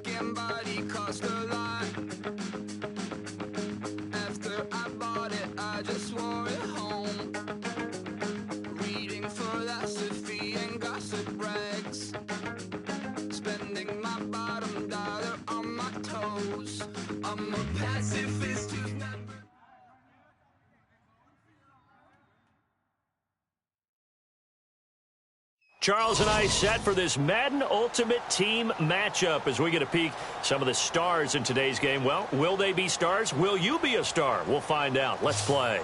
second body cost a lot. After I bought it, I just wore it home. Reading philosophy and gossip rags. Spending my bottom dollar on my toes. I'm a pacifist who's never... Charles and I set for this Madden Ultimate Team matchup as we get a peek some of the stars in today's game. Well, will they be stars? Will you be a star? We'll find out. Let's play.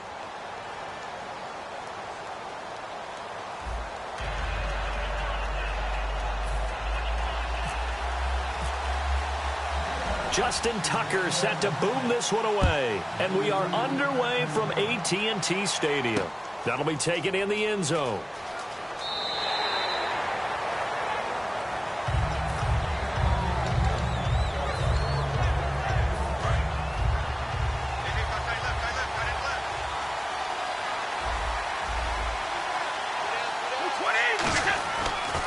Justin Tucker set to boom this one away. And we are underway from AT&T Stadium. That'll be taken in the end zone.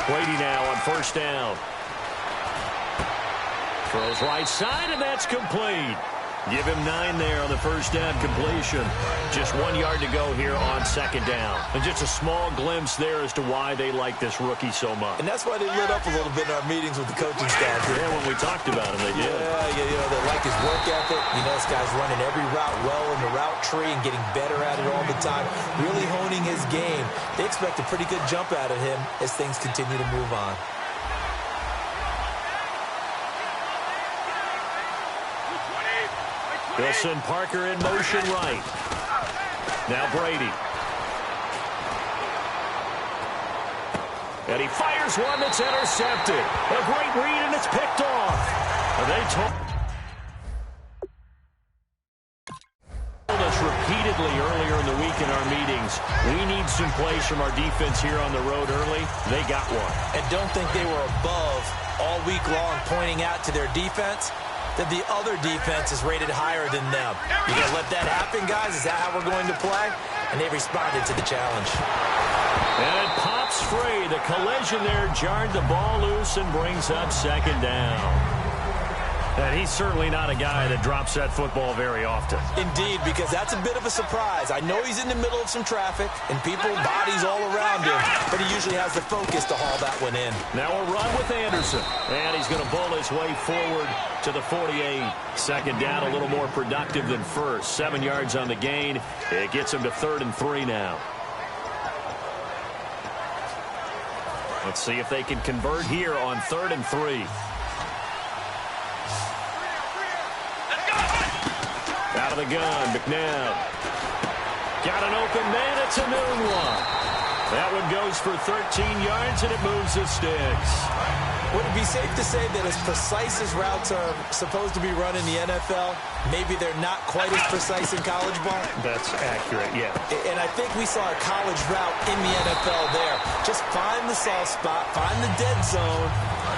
Brady now on first down. Throws right side, and that's complete. Give him 9 there on the first down completion. Just 1 yard to go here on second down. And just a small glimpse there as to why they like this rookie so much. And that's why they lit up a little bit in our meetings with the coaching staff. Yeah, when we talked about him, they did. Yeah, they like his work ethic. You know, this guy's running every route well in the route tree and getting better at it all the time. Really honing his game. They expect a pretty good jump out of him as things continue to move on. Wilson Parker in motion right. Now Brady. And he fires one that's intercepted. A great read, and it's picked off. And they told us repeatedly earlier in the week in our meetings, we need some plays from our defense here on the road early. They got one. And don't think they were above all week long pointing out to their defense that the other defense is rated higher than them. You gonna let that happen, guys? Is that how we're going to play? And they responded to the challenge. And it pops free. The collision there jarred the ball loose and brings up second down. And he's certainly not a guy that drops that football very often. Indeed, because that's a bit of a surprise. I know he's in the middle of some traffic and people, bodies all around him, but he usually has the focus to haul that one in. Now a run with Anderson. And he's going to bull his way forward to the 48. Second down, a little more productive than first. 7 yards on the gain. It gets him to 3rd and 3 now. Let's see if they can convert here on 3rd and 3. Out of the gun, McNabb. Got an open man, it's a noon one. That one goes for 13 yards, and it moves the sticks. Would it be safe to say that as precise as routes are supposed to be run in the NFL, maybe they're not quite as precise in college ball? That's accurate, yeah. And I think we saw a college route in the NFL there. Just find the soft spot, find the dead zone,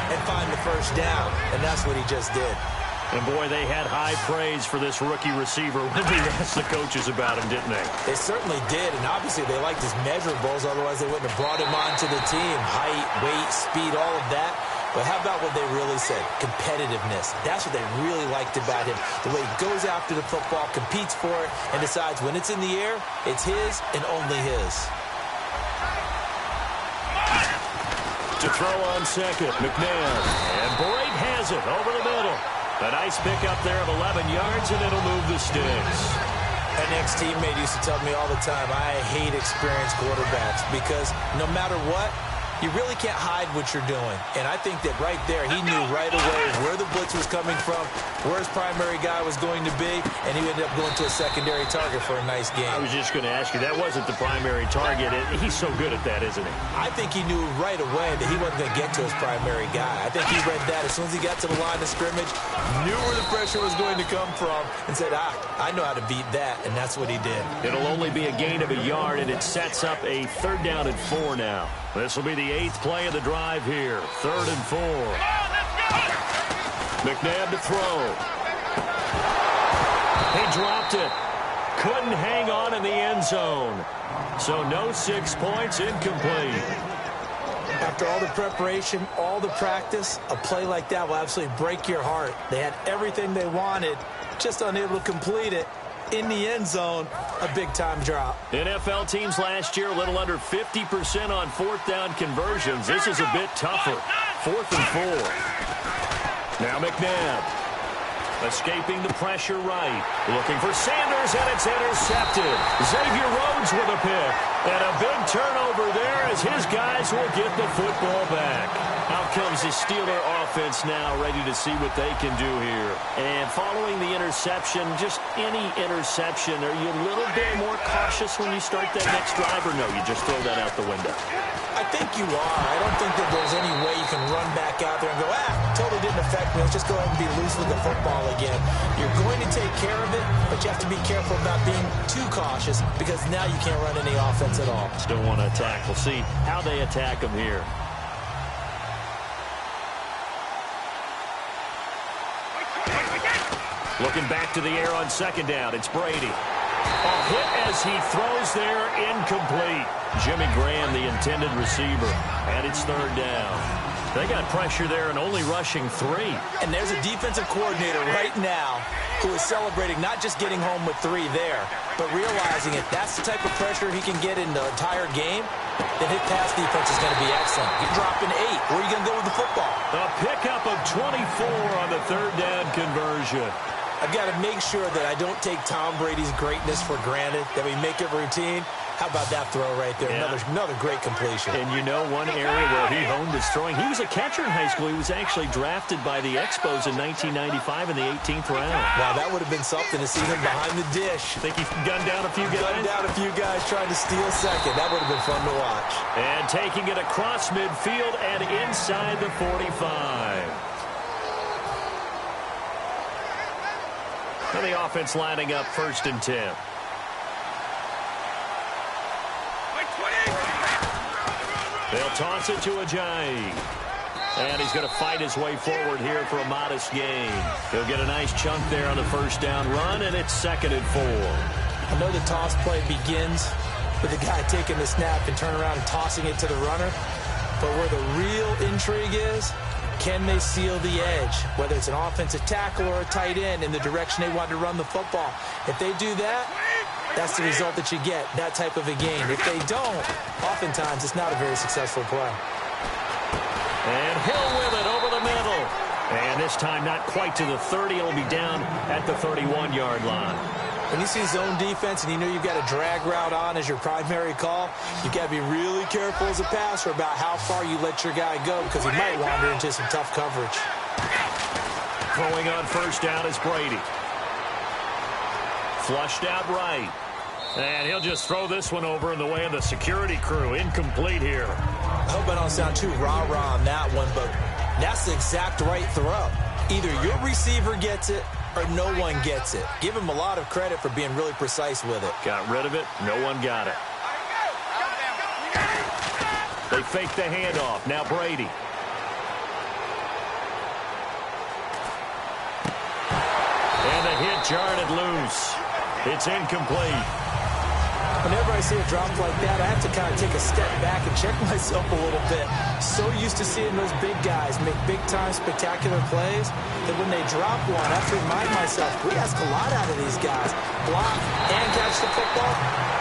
and find the first down. And that's what he just did. And, boy, they had high praise for this rookie receiver when we asked the coaches about him, didn't they? They certainly did, and obviously they liked his measurables. Otherwise, they wouldn't have brought him onto the team. Height, weight, speed, all of that. But how about what they really said? Competitiveness. That's what they really liked about him. The way he goes after the football, competes for it, and decides when it's in the air, it's his and only his. To throw on second, McNabb. And Brate has it over the middle. A nice pickup there of 11 yards, and it'll move the sticks. An ex-teammate used to tell me all the time, I hate experienced quarterbacks because no matter what, you really can't hide what you're doing. And I think that right there, he knew right away where the blitz was coming from, where his primary guy was going to be, and he ended up going to a secondary target for a nice game. I was just going to ask you, that wasn't the primary target. He's so good at that, isn't he? I think he knew right away that he wasn't going to get to his primary guy. I think he read that as soon as he got to the line of scrimmage, knew where the pressure was going to come from, and said, I know how to beat that, and that's what he did. It'll only be a gain of a yard, and it sets up a 3rd down and 4 now. This will be the 8th play of the drive here. 3rd and 4. McNabb to throw. He dropped it. Couldn't hang on in the end zone. So no 6 points, incomplete. I After all the preparation, all the practice, a play like that will absolutely break your heart. They had everything they wanted, just unable to complete it. In the end zone, a big-time drop. NFL teams last year a little under 50% on fourth down conversions. This is a bit tougher. 4th and 4. Now McNabb. Escaping the pressure right. Looking for Sanders, and it's intercepted. Xavier Rhodes with a pick. And a big turnover there as his guys will get the football back. Out comes the Steeler offense now, ready to see what they can do here. And following the interception, just any interception, are you a little bit more cautious when you start that next drive, or no, you just throw that out the window? I think you are. I don't think that there's any way you can run back out there and go, totally didn't affect me. Let's just go ahead and be loose with the football again. You're going to take care of it, but you have to be careful about being too cautious because now you can't run any offense at all. Still want to attack. We'll see how they attack them here. Looking back to the air on second down. It's Brady. A hit as he throws there, incomplete. Jimmy Graham, the intended receiver, and it's 3rd down. They got pressure there and only rushing 3. And there's a defensive coordinator right now who is celebrating not just getting home with 3 there, but realizing if that's the type of pressure he can get in the entire game, then his pass defense is going to be excellent. You're dropping 8. Where are you going to go with the football? A pickup of 24 on the 3rd down conversion. I've got to make sure that I don't take Tom Brady's greatness for granted, that we make it routine. How about that throw right there? Yeah. Another great completion. And you know one area where he honed his throwing. He was a catcher in high school. He was actually drafted by the Expos in 1995 in the 18th round. Wow, that would have been something to see him behind the dish. Think he gunned down a few guys? Gunned down a few guys trying to steal second. That would have been fun to watch. And taking it across midfield and inside the 45. And the offense lining up 1st and 10. They'll toss it to Ajayi. And he's going to fight his way forward here for a modest gain. He'll get a nice chunk there on the 1st down run, and it's 2nd and 4. I know the toss play begins with the guy taking the snap and turning around and tossing it to the runner. But where the real intrigue is, can they seal the edge, whether it's an offensive tackle or a tight end in the direction they want to run the football? If they do that, that's the result that you get, that type of a game. If they don't, oftentimes it's not a very successful play. And Hill with it over the middle. And this time not quite to the 30. It'll be down at the 31-yard line. When you see zone defense and you know you've got a drag route on as your primary call, you've got to be really careful as a passer about how far you let your guy go because he might wander into some tough coverage. Throwing on 1st down is Brady. Flushed out right. And he'll just throw this one over in the way of the security crew. Incomplete here. I hope I don't sound too rah-rah on that one, but that's the exact right throw. Either your receiver gets it or no one gets it. Give him a lot of credit for being really precise with it. Got rid of it. No one got it. They fake the handoff. Now Brady. And the hit jarred it loose. It's incomplete. Whenever I see a drop like that, I have to kind of take a step back and check myself a little bit. So used to seeing those big guys make big-time spectacular plays that when they drop one, I have to remind myself, we ask a lot out of these guys. Block and catch the football,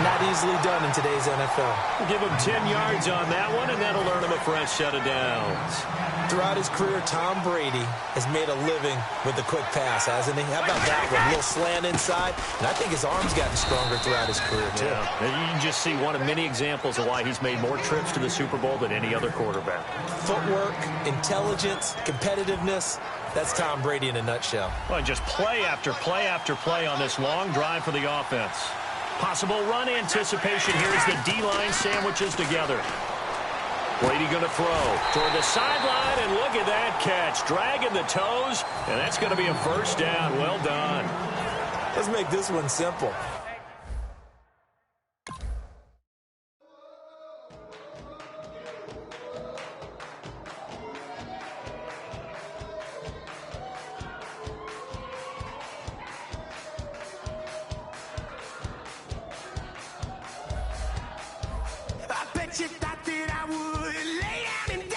not easily done in today's NFL. Give him 10 yards on that one, and that'll earn him a fresh set of downs. Throughout his career, Tom Brady has made a living with the quick pass, hasn't he? How about that one? A little slant inside, and I think his arm's gotten stronger throughout his career, too. Yeah. And you can just see one of many examples of why he's made more trips to the Super Bowl than any other quarterback. Footwork, intelligence, competitiveness, that's Tom Brady in a nutshell. Well, just play after play after play on this long drive for the offense. Possible run anticipation here as the D-line sandwiches together. Brady going to throw toward the sideline, and look at that catch. Dragging the toes, and that's going to be a 1st down. Well done. Let's make this one simple. I bet you thought that I would lay down and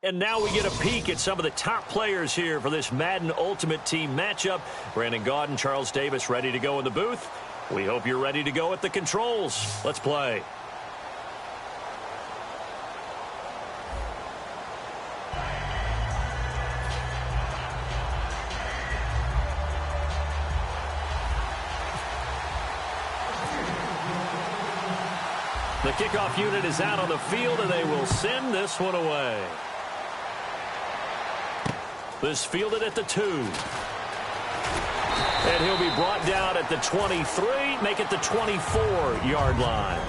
And now we get a peek at some of the top players here for this Madden Ultimate Team matchup. Brandon Gaudin, Charles Davis ready to go in the booth. We hope you're ready to go at the controls. Let's play. The kickoff unit is out on the field, and they will send this one away. This fielded at the 2. And he'll be brought down at the 23, make it the 24-yard line.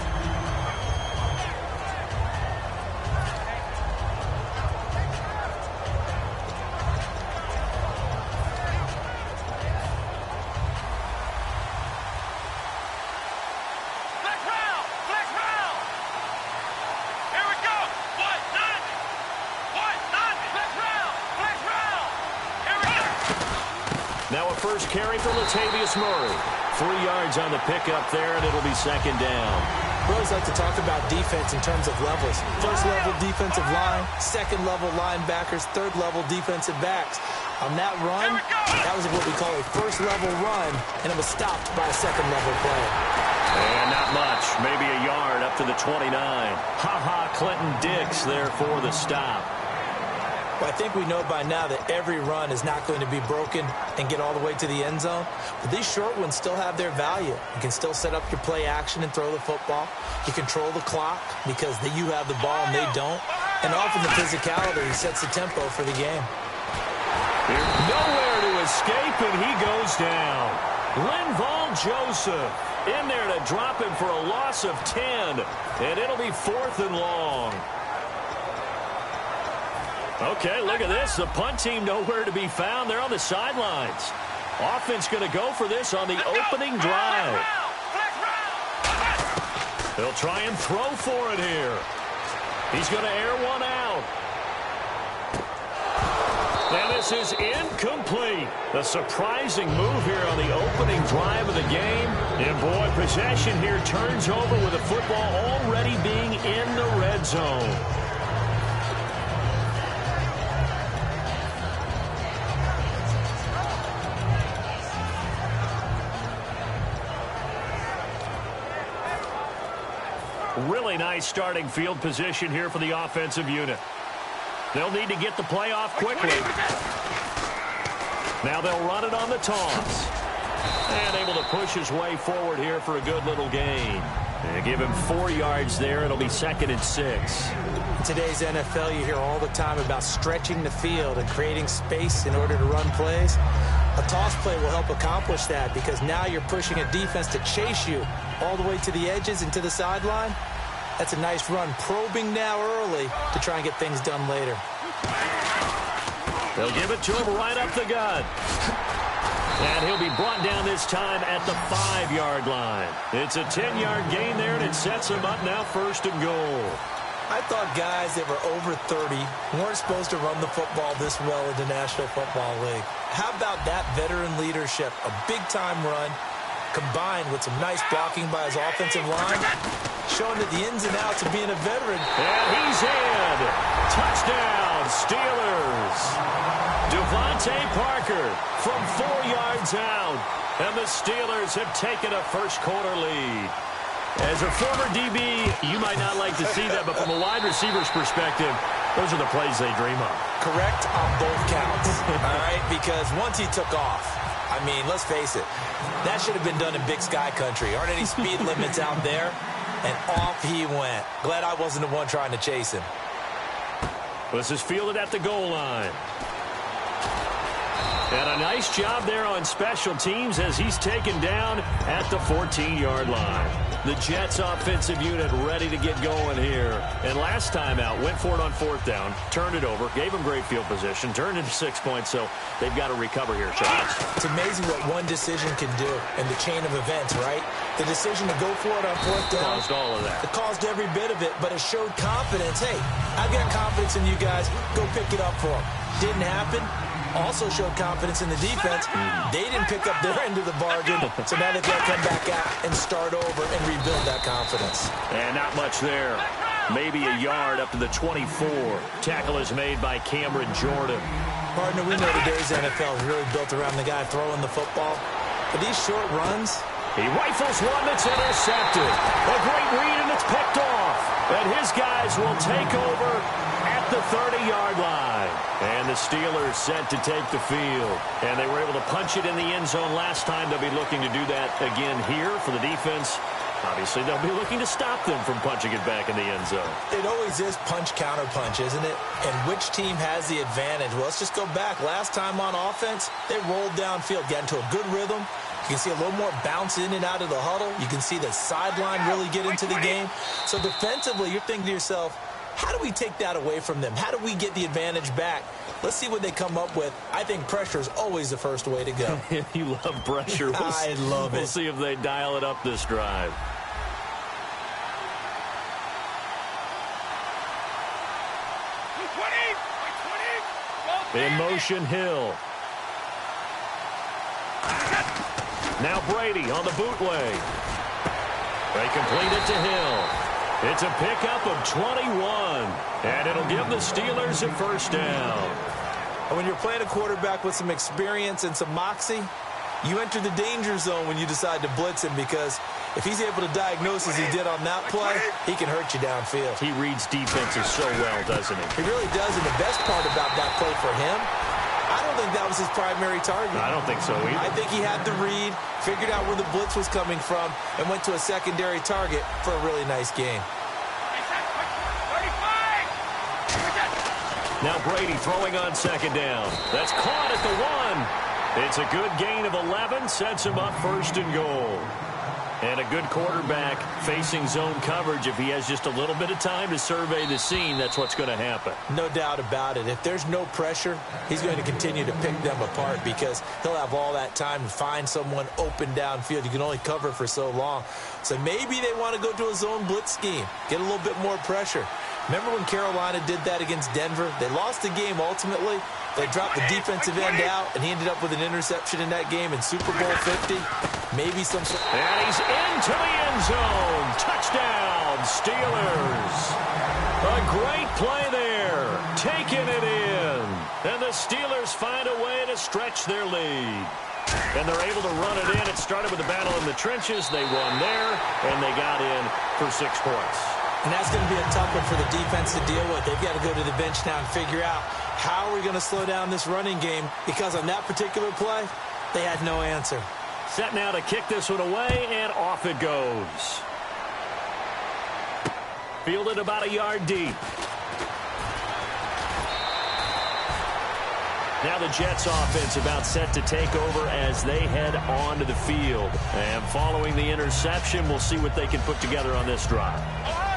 Now a first carry for Latavius Murray. 3 yards on the pickup there, and it'll be second down. We always like to talk about defense in terms of levels. First-level defensive line, second-level linebackers, third-level defensive backs. On that run, that was what we call a first-level run, and it was stopped by a second-level play. And not much, maybe a yard up to the 29. Ha-ha, Clinton Dix there for the stop. Well, I think we know by now that every run is not going to be broken and get all the way to the end zone. But these short ones still have their value. You can still set up your play action and throw the football. You control the clock because you have the ball and they don't. And often the physicality sets the tempo for the game. Nowhere to escape, and he goes down. Linval Joseph in there to drop him for a loss of 10. And it'll be 4th and long. Okay, look at this. The punt team nowhere to be found. They're on the sidelines. Offense going to go for this on the opening drive. They'll try and throw for it here. He's going to air one out. And this is incomplete. A surprising move here on the opening drive of the game. And boy, possession here turns over with the football already being in the red zone. Really nice starting field position here for the offensive unit. They'll need to get the play off quickly. Now they'll run it on the toss. And able to push his way forward here for a good little gain. And give him 4 yards there. It'll be 2nd and 6. In today's NFL, you hear all the time about stretching the field and creating space in order to run plays. A toss play will help accomplish that because now you're pushing a defense to chase you all the way to the edges and to the sideline. That's a nice run, probing now early to try and get things done later. They'll give it to him right up the gut. And he'll be brought down this time at the 5-yard line. It's a 10-yard gain there, and it sets him up now 1st and goal. I thought guys that were over 30 weren't supposed to run the football this well in the National Football League. How about that veteran leadership? A big-time run combined with some nice blocking by his offensive line, showing that the ins and outs of being a veteran. And he's in. Touchdown, Steelers. Devontae Parker from 4 yards out. And the Steelers have taken a first-quarter lead. As a former DB, you might not like to see that, but from a wide receiver's perspective, those are the plays they dream of. Correct on both counts, all right? Because once he took off, I mean, let's face it, that should have been done in Big Sky Country. Aren't any speed limits out there? And off he went. Glad I wasn't the one trying to chase him. This is fielded at the goal line. And a nice job there on special teams as he's taken down at the 14-yard line. The Jets offensive unit ready to get going here. And last time out, went for it on 4th down, turned it over, gave them great field position, turned into 6 points, so they've got to recover here, Charles. It's amazing what one decision can do in the chain of events, right? The decision to go for it on 4th down. Caused all of that. It caused every bit of it, but it showed confidence. Hey, I've got confidence in you guys. Go pick it up for them. Didn't happen. Also showed confidence in the defense. They didn't pick up their end of the bargain, so now they've got to come back out and start over and rebuild that confidence. And not much there. Maybe a yard up to the 24. Tackle is made by Cameron Jordan. Partner, we know today's NFL is really built around the guy throwing the football. But these short runs... He rifles one that's intercepted. A great read, and it's picked off. And his guys will take over at the 30-yard line. And the Steelers set to take the field. And they were able to punch it in the end zone last time. They'll be looking to do that again here for the defense. Obviously, they'll be looking to stop them from punching it back in the end zone. It always is punch-counter-punch, isn't it? And which team has the advantage? Well, let's just go back. Last time on offense, they rolled downfield, got into a good rhythm. You can see a little more bounce in and out of the huddle. You can see the sideline really get into the game. So defensively, you're thinking to yourself, how do we take that away from them? How do we get the advantage back? Let's see what they come up with. I think pressure is always the first way to go. You love pressure. I love it. We'll see if they dial it up this drive. In motion, Hill. Now Brady on the bootleg. They complete it to Hill. It's a pickup of 21, and it'll give the Steelers a first down. And when you're playing a quarterback with some experience and some moxie, you enter the danger zone when you decide to blitz him, because if he's able to diagnose as he did on that play, he can hurt you downfield. He reads defenses so well, doesn't he? He really does, and the best part about that play for him, I don't think that was his primary target. I don't think so either. I think he had the read, figured out where the blitz was coming from, and went to a secondary target for a really nice game. Now Brady throwing on second down. That's caught at the 1. It's a good gain of 11, sets him up first and goal. And a good quarterback facing zone coverage. If he has just a little bit of time to survey the scene, that's what's going to happen. No doubt about it. If there's no pressure, he's going to continue to pick them apart, because he'll have all that time to find someone open downfield. You can only cover for so long. So maybe they want to go to a zone blitz scheme, get a little bit more pressure. Remember when Carolina did that against Denver? They lost the game ultimately. They dropped the defensive end out, and he ended up with an interception in that game in Super Bowl 50. Maybe some... And he's into the end zone. Touchdown, Steelers. A great play there. Taking it in. And the Steelers find a way to stretch their lead. And they're able to run it in. It started with a battle in the trenches. They won there, and they got in for 6 points. And that's going to be a tough one for the defense to deal with. They've got to go to the bench now and figure out how are we going to slow down this running game, because on that particular play, they had no answer. Set now to kick this one away, and off it goes. Fielded about a yard deep. Now the Jets offense about set to take over as they head onto the field. And following the interception, we'll see what they can put together on this drive.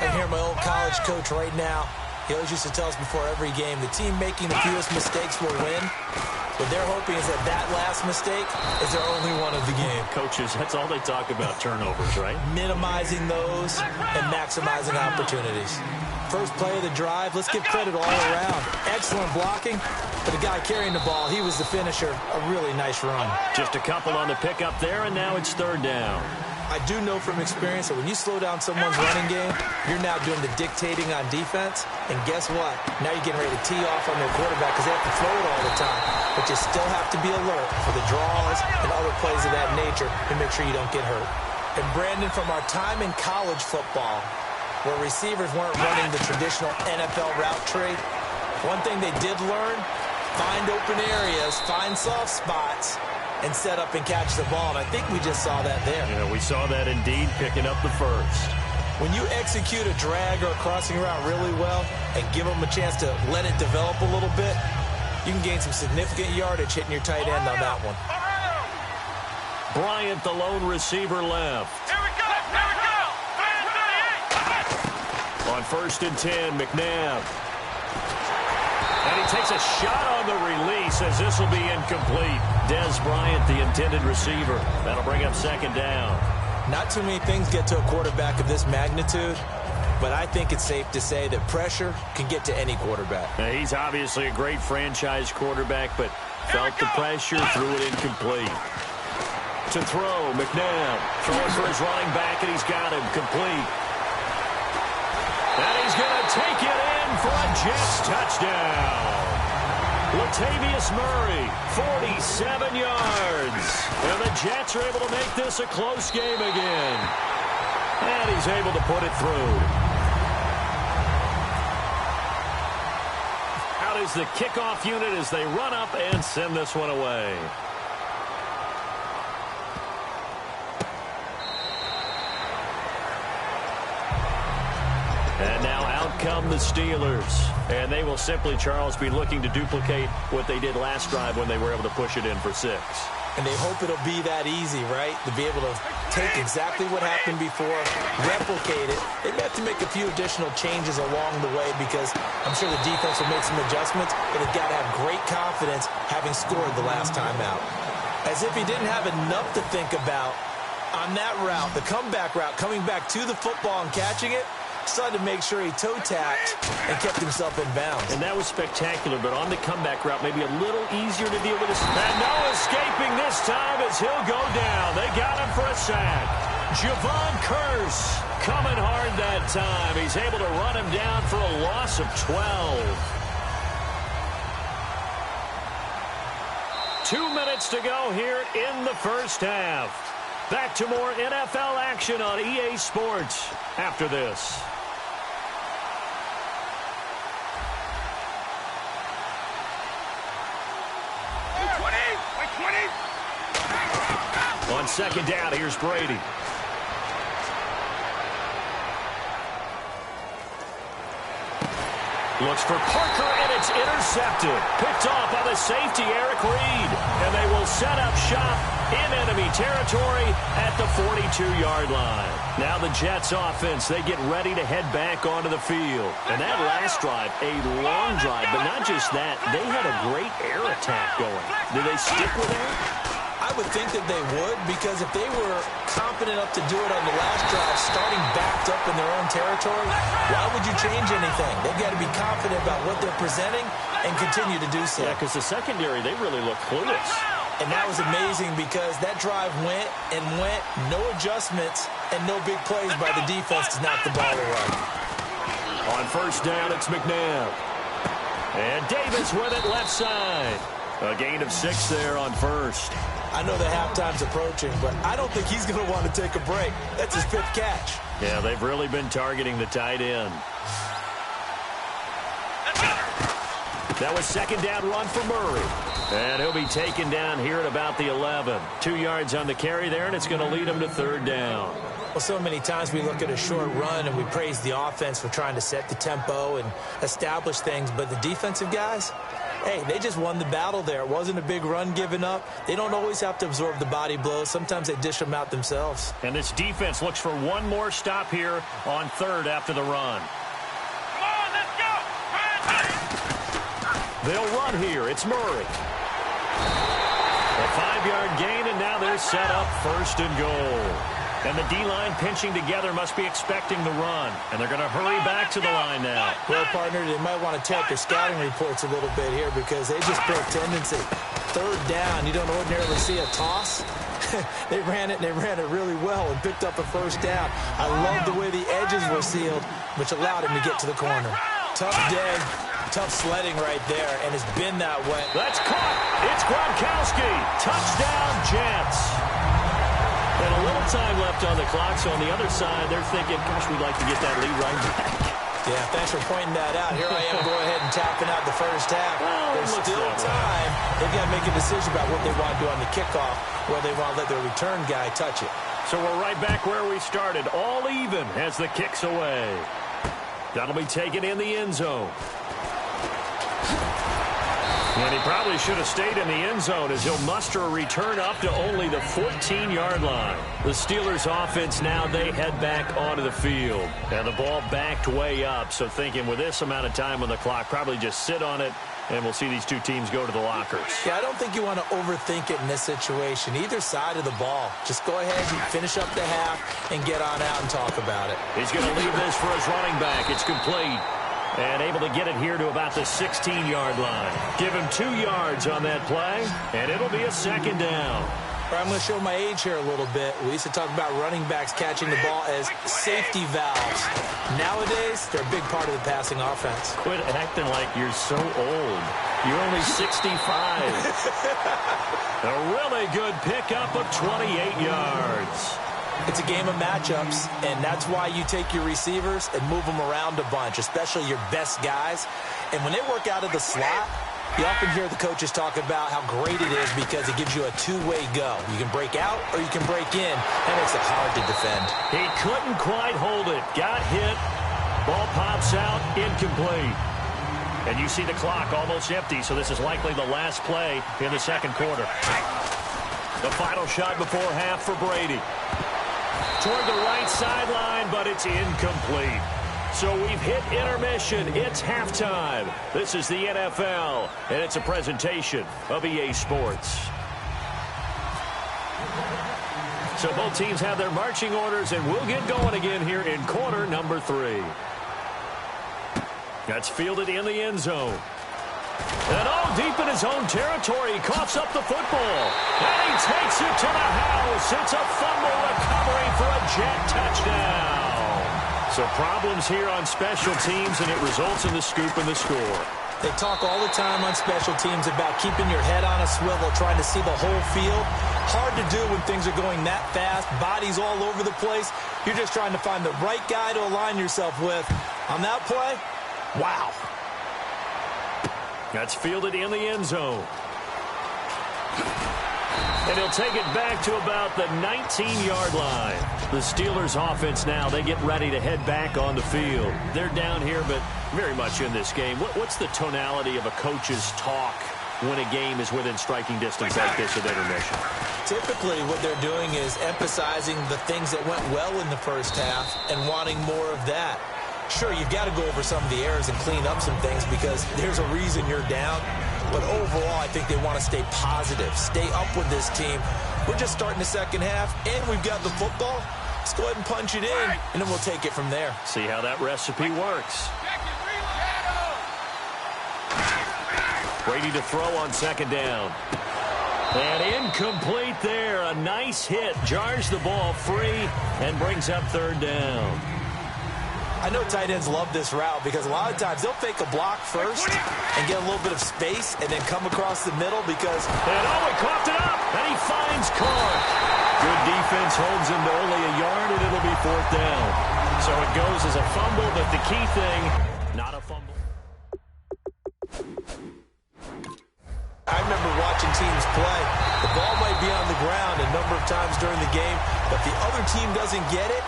And here my old college coach right now, he always used to tell us before every game, the team making the fewest mistakes will win. What they're hoping is that that last mistake is their only one of the game. Coaches, that's all they talk about, turnovers, right? Minimizing those and maximizing opportunities. First play of the drive, let's give credit all around. Excellent blocking, but the guy carrying the ball, he was the finisher. A really nice run. Just a couple on the pickup there, and now it's third down. I do know from experience that when you slow down someone's running game, you're now doing the dictating on defense. And guess what? Now you're getting ready to tee off on their quarterback because they have to throw it all the time. But you still have to be alert for the draws and other plays of that nature to make sure you don't get hurt. And Brandon, from our time in college football, where receivers weren't running the traditional NFL route tree, one thing they did learn, find open areas, find soft spots, and set up and catch the ball. And I think we just saw that there. Yeah, we saw that indeed, picking up the first. When you execute a drag or a crossing route really well and give them a chance to let it develop a little bit, you can gain some significant yardage hitting your tight end on that one. Bryant, the lone receiver, left. Here we go! Here we go! 38! On 1st and 10, McNabb. And he takes a shot on the release as this will be incomplete. Dez Bryant, the intended receiver. That'll bring up second down. Not too many things get to a quarterback of this magnitude, but I think it's safe to say that pressure can get to any quarterback. Now, he's obviously a great franchise quarterback, but felt the pressure, threw it incomplete. To throw, McNabb throwing for his running back, and he's got him complete. And he's going to take it in for a Jets touchdown. Latavius Murray, 47 yards. And the Jets are able to make this a close game again. And he's able to put it through. Out is the kickoff unit as they run up and send this one away. And now out come the Steelers. And they will simply, Charles, be looking to duplicate what they did last drive when they were able to push it in for 6. And they hope it'll be that easy, right? To be able to take exactly what happened before, replicate it. They may have to make a few additional changes along the way because I'm sure the defense will make some adjustments, but they've got to have great confidence having scored the last time out. As if he didn't have enough to think about on that route, the comeback route, coming back to the football and catching it, decided to make sure he toe-tapped and kept himself in bounds. And that was spectacular, but on the comeback route, maybe a little easier to deal with. And no escaping this time as he'll go down. They got him for a sack. Javon Curse coming hard that time. He's able to run him down for a loss of 12. 2 minutes to go here in the first half. Back to more NFL action on EA Sports after this. On second down, here's Brady. Looks for Parker, and it's intercepted. Picked off by the safety, Eric Reed. And they will set up shop in enemy territory at the 42-yard line. Now the Jets offense, they get ready to head back onto the field. And that last drive, a long drive, but not just that. They had a great air attack going. Do they stick with that? I would think that they would, because if they were confident enough to do it on the last drive, starting backed up in their own territory, why would you change anything? They've got to be confident about what they're presenting and continue to do so. Yeah, because the secondary, they really look clueless. And that was amazing because that drive went and went, no adjustments, and no big plays by the defense to knock the ball away. On first down, it's McNabb. And Davis with it left side. A gain of 6 there on first. I know the halftime's approaching, but I don't think he's going to want to take a break. That's his 5th catch. Yeah, they've really been targeting the tight end. That was second down run for Murray. And he'll be taken down here at about the 11. 2 yards on the carry there, and it's going to lead him to third down. Well, so many times we look at a short run and we praise the offense for trying to set the tempo and establish things, but the defensive guys, hey, they just won the battle there. It wasn't a big run given up. They don't always have to absorb the body blows. Sometimes they dish them out themselves. And this defense looks for one more stop here on third after the run. Come on, let's go. They'll run here. It's Murray. A 5-yard gain, and now they're set up first and goal. And the D-line pinching together must be expecting the run. And they're going to hurry back to the line now. Well, partner, they might want to tap their scouting reports a little bit here because they just built tendency. Third down, you don't ordinarily see a toss. They ran it, and they ran it really well and picked up a first down. I love the way the edges were sealed, which allowed him to get to the corner. Tough day, tough sledding right there, and it's been that way. That's caught. It's Gronkowski. Touchdown, Jets. And a little time left on the clock, so on the other side, they're thinking, gosh, we'd like to get that lead right back. Yeah, thanks for pointing that out. Here I am going ahead and tapping out the first half. Well, there's still time. They've got to make a decision about what they want to do on the kickoff, whether they want to let their return guy touch it. So we're right back where we started, all even as the kick's away. That'll be taken in the end zone. And he probably should have stayed in the end zone as he'll muster a return up to only the 14-yard line. The Steelers offense now, they head back onto the field. And the ball backed way up, so thinking with this amount of time on the clock, probably just sit on it, and we'll see these two teams go to the lockers. Yeah, I don't think you want to overthink it in this situation. Either side of the ball. Just go ahead and finish up the half and get on out and talk about it. He's going to leave this for his running back. It's complete. And able to get it here to about the 16-yard line. Give him 2 yards on that play, and it'll be a second down. I'm going to show my age here a little bit. We used to talk about running backs catching the ball as safety valves. Nowadays, they're a big part of the passing offense. Quit acting like you're so old. You're only 65. A really good pickup of 28 yards. It's a game of matchups, and that's why you take your receivers and move them around a bunch, especially your best guys. And when they work out of the slot, you often hear the coaches talk about how great it is because it gives you a two-way go. You can break out or you can break in. That makes it hard to defend. He couldn't quite hold it. Got hit. Ball pops out. Incomplete. And you see the clock almost empty, so this is likely the last play in the second quarter. The final shot before half for Brady. Toward the right sideline, but it's incomplete. So we've hit intermission. It's halftime. This is the NFL, and it's a presentation of EA Sports. So both teams have their marching orders, and we'll get going again here in quarter number 3. That's fielded in the end zone. And all deep in his own territory, he coughs up the football. And he takes it to the house. It's a fumble recovery for a Jet touchdown. So problems here on special teams, and it results in the scoop and the score. They talk all the time on special teams about keeping your head on a swivel, trying to see the whole field. Hard to do when things are going that fast, bodies all over the place. You're just trying to find the right guy to align yourself with. On that play, wow. That's fielded in the end zone. And he'll take it back to about the 19-yard line. The Steelers offense now, they get ready to head back on the field. They're down here, but very much in this game. What's the tonality of a coach's talk when a game is within striking distance like this at intermission? Typically, what they're doing is emphasizing the things that went well in the first half and wanting more of that. Sure, you've got to go over some of the errors and clean up some things because there's a reason you're down. But overall, I think they want to stay positive, stay up with this team. We're just starting the second half, and we've got the football. Let's go ahead and punch it in, and then we'll take it from there. See how that recipe works. Brady to throw on second down. And incomplete there. A nice hit. Jars the ball free and brings up third down. I know tight ends love this route because a lot of times they'll fake a block first and get a little bit of space and then come across the middle because... And he coughed it up, and he finds Clark. Good defense holds him to only a yard, and it'll be fourth down. So it goes as a fumble, but the key thing, not a fumble. I remember watching teams play. The ball might be on the ground a number of times during the game, but the other team doesn't get it.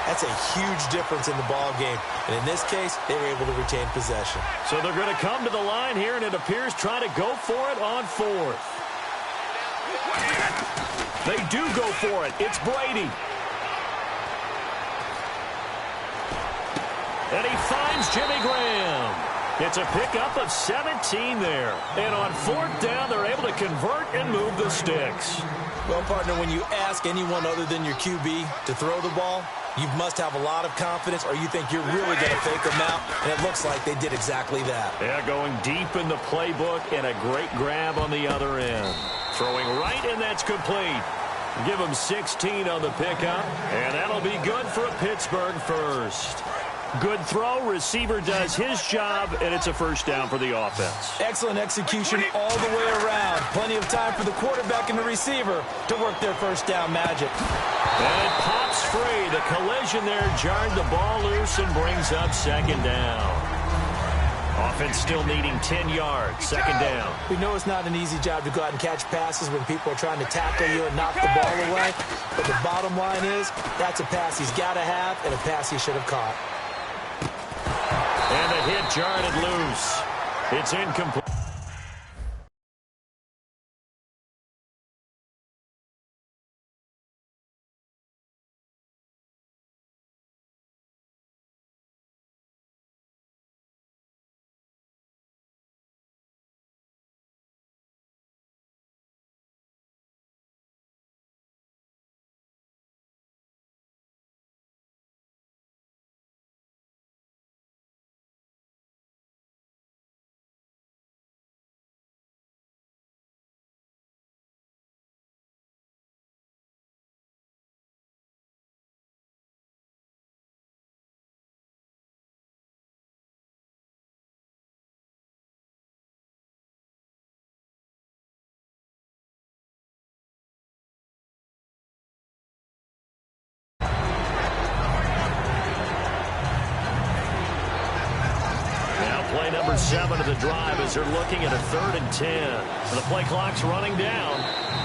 That's a huge difference in the ball game. And in this case, they were able to retain possession. So they're going to come to the line here, and it appears try to go for it on fourth. They do go for it. It's Brady. And he finds Jimmy Graham. It's a pickup of 17 there. And on fourth down, they're able to convert and move the sticks. Well, partner, when you ask anyone other than your QB to throw the ball, you must have a lot of confidence or you think you're really going to fake them out, and it looks like they did exactly that. Yeah, going deep in the playbook and a great grab on the other end. Throwing right, and that's complete. Give him 16 on the pickup, and that'll be good for a Pittsburgh first. Good throw. Receiver does his job, and it's a first down for the offense. Excellent execution all the way around. Plenty of time for the quarterback and the receiver to work their first down magic. And it pops free. The collision there jarred the ball loose and brings up second down. Offense still needing 10 yards. Second down. We know it's not an easy job to go out and catch passes when people are trying to tackle you and knock the ball away. But the bottom line is that's a pass he's got to have and a pass he should have caught. And the hit jarred it loose. It's incomplete. and 7 of the drive as they're looking at a 3rd and 10. The play clock's running down.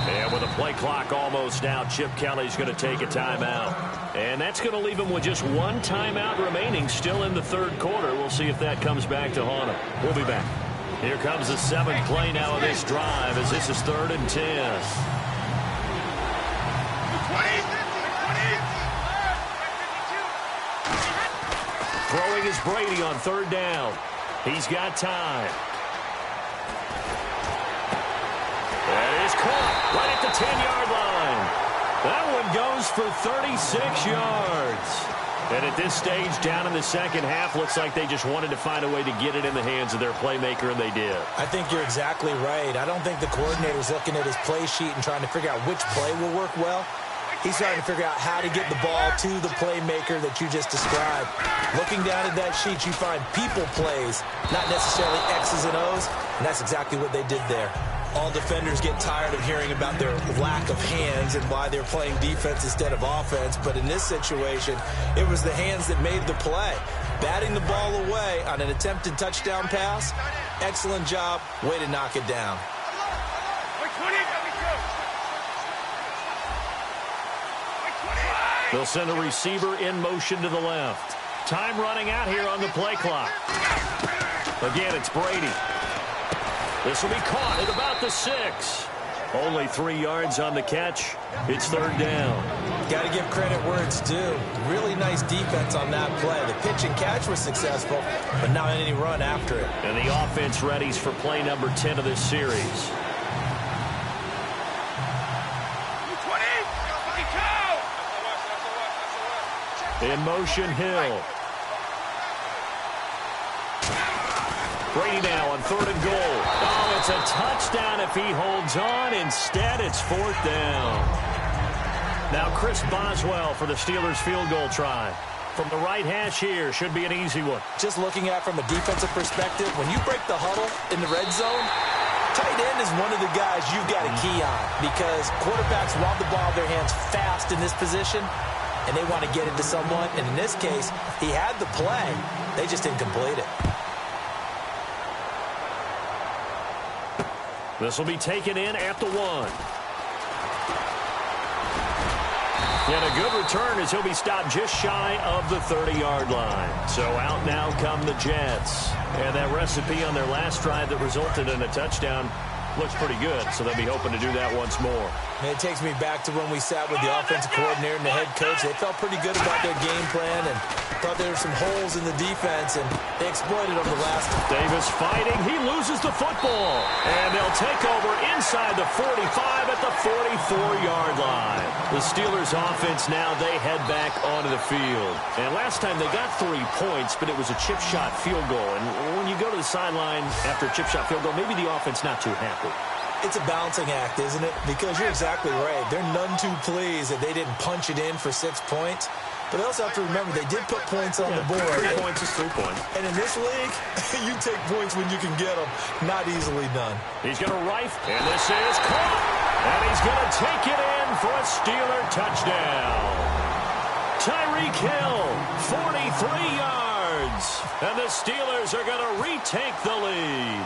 And with the play clock almost out, Chip Kelly's going to take a timeout. And that's going to leave him with just 1 timeout remaining still in the 3rd quarter. We'll see if that comes back to haunt him. We'll be back. Here comes the 7th play now of this drive as this is 3rd and 10. Throwing is Brady on 3rd down. He's got time. That is caught right at the 10-yard line. That one goes for 36 yards. And at this stage, down in the second half, looks like they just wanted to find a way to get it in the hands of their playmaker, and they did. I think you're exactly right. I don't think the coordinator's looking at his play sheet and trying to figure out which play will work well. He's trying to figure out how to get the ball to the playmaker that you just described. Looking down at that sheet, you find people plays, not necessarily X's and O's, and that's exactly what they did there. All defenders get tired of hearing about their lack of hands and why they're playing defense instead of offense. But in this situation, it was the hands that made the play. Batting the ball away on an attempted touchdown pass, excellent job. Way to knock it down. They'll send a receiver in motion to the left. Time running out here on the play clock. Again, it's Brady. This will be caught at about the 6. Only 3 yards on the catch. It's 3rd down. Got to give credit where it's due. Really nice defense on that play. The pitch and catch was successful, but not any run after it. And the offense readies for play number 10 of this series. In motion, Hill. Brady now on 3rd and goal. Oh, it's a touchdown if he holds on. Instead, it's 4th down. Now Chris Boswell for the Steelers field goal try. From the right hash here, should be an easy one. Just looking at from a defensive perspective, when you break the huddle in the red zone, tight end is one of the guys you've got to key on because quarterbacks want the ball in their hands fast in this position, and they want to get it to someone. And in this case, he had the play. They just didn't complete it. This will be taken in at the 1. And a good return as he'll be stopped just shy of the 30-yard line. So out now come the Jets. And that recipe on their last drive that resulted in a touchdown looks pretty good, so they'll be hoping to do that once more. And it takes me back to when we sat with the offensive coordinator and the head coach. They felt pretty good about their game plan and thought there were some holes in the defense, and they exploited them the last. Davis fighting. He loses the football. And they'll take over inside the 45 at the 44-yard line. The Steelers offense now, they head back onto the field. And last time they got 3 points, but it was a chip shot field goal. And when you go to the sideline after a chip shot field goal, maybe the offense not too happy. It's a balancing act, isn't it? Because you're exactly right. They're none too pleased that they didn't punch it in for 6 points. But they also have to remember they did put points on the board. 3 points is 3 points. And in this league, you take points when you can get them. Not easily done. He's going to rifle. And this is caught. And he's going to take it in for a Steeler touchdown. Tyreek Hill, 43 yards. And the Steelers are going to retake the lead.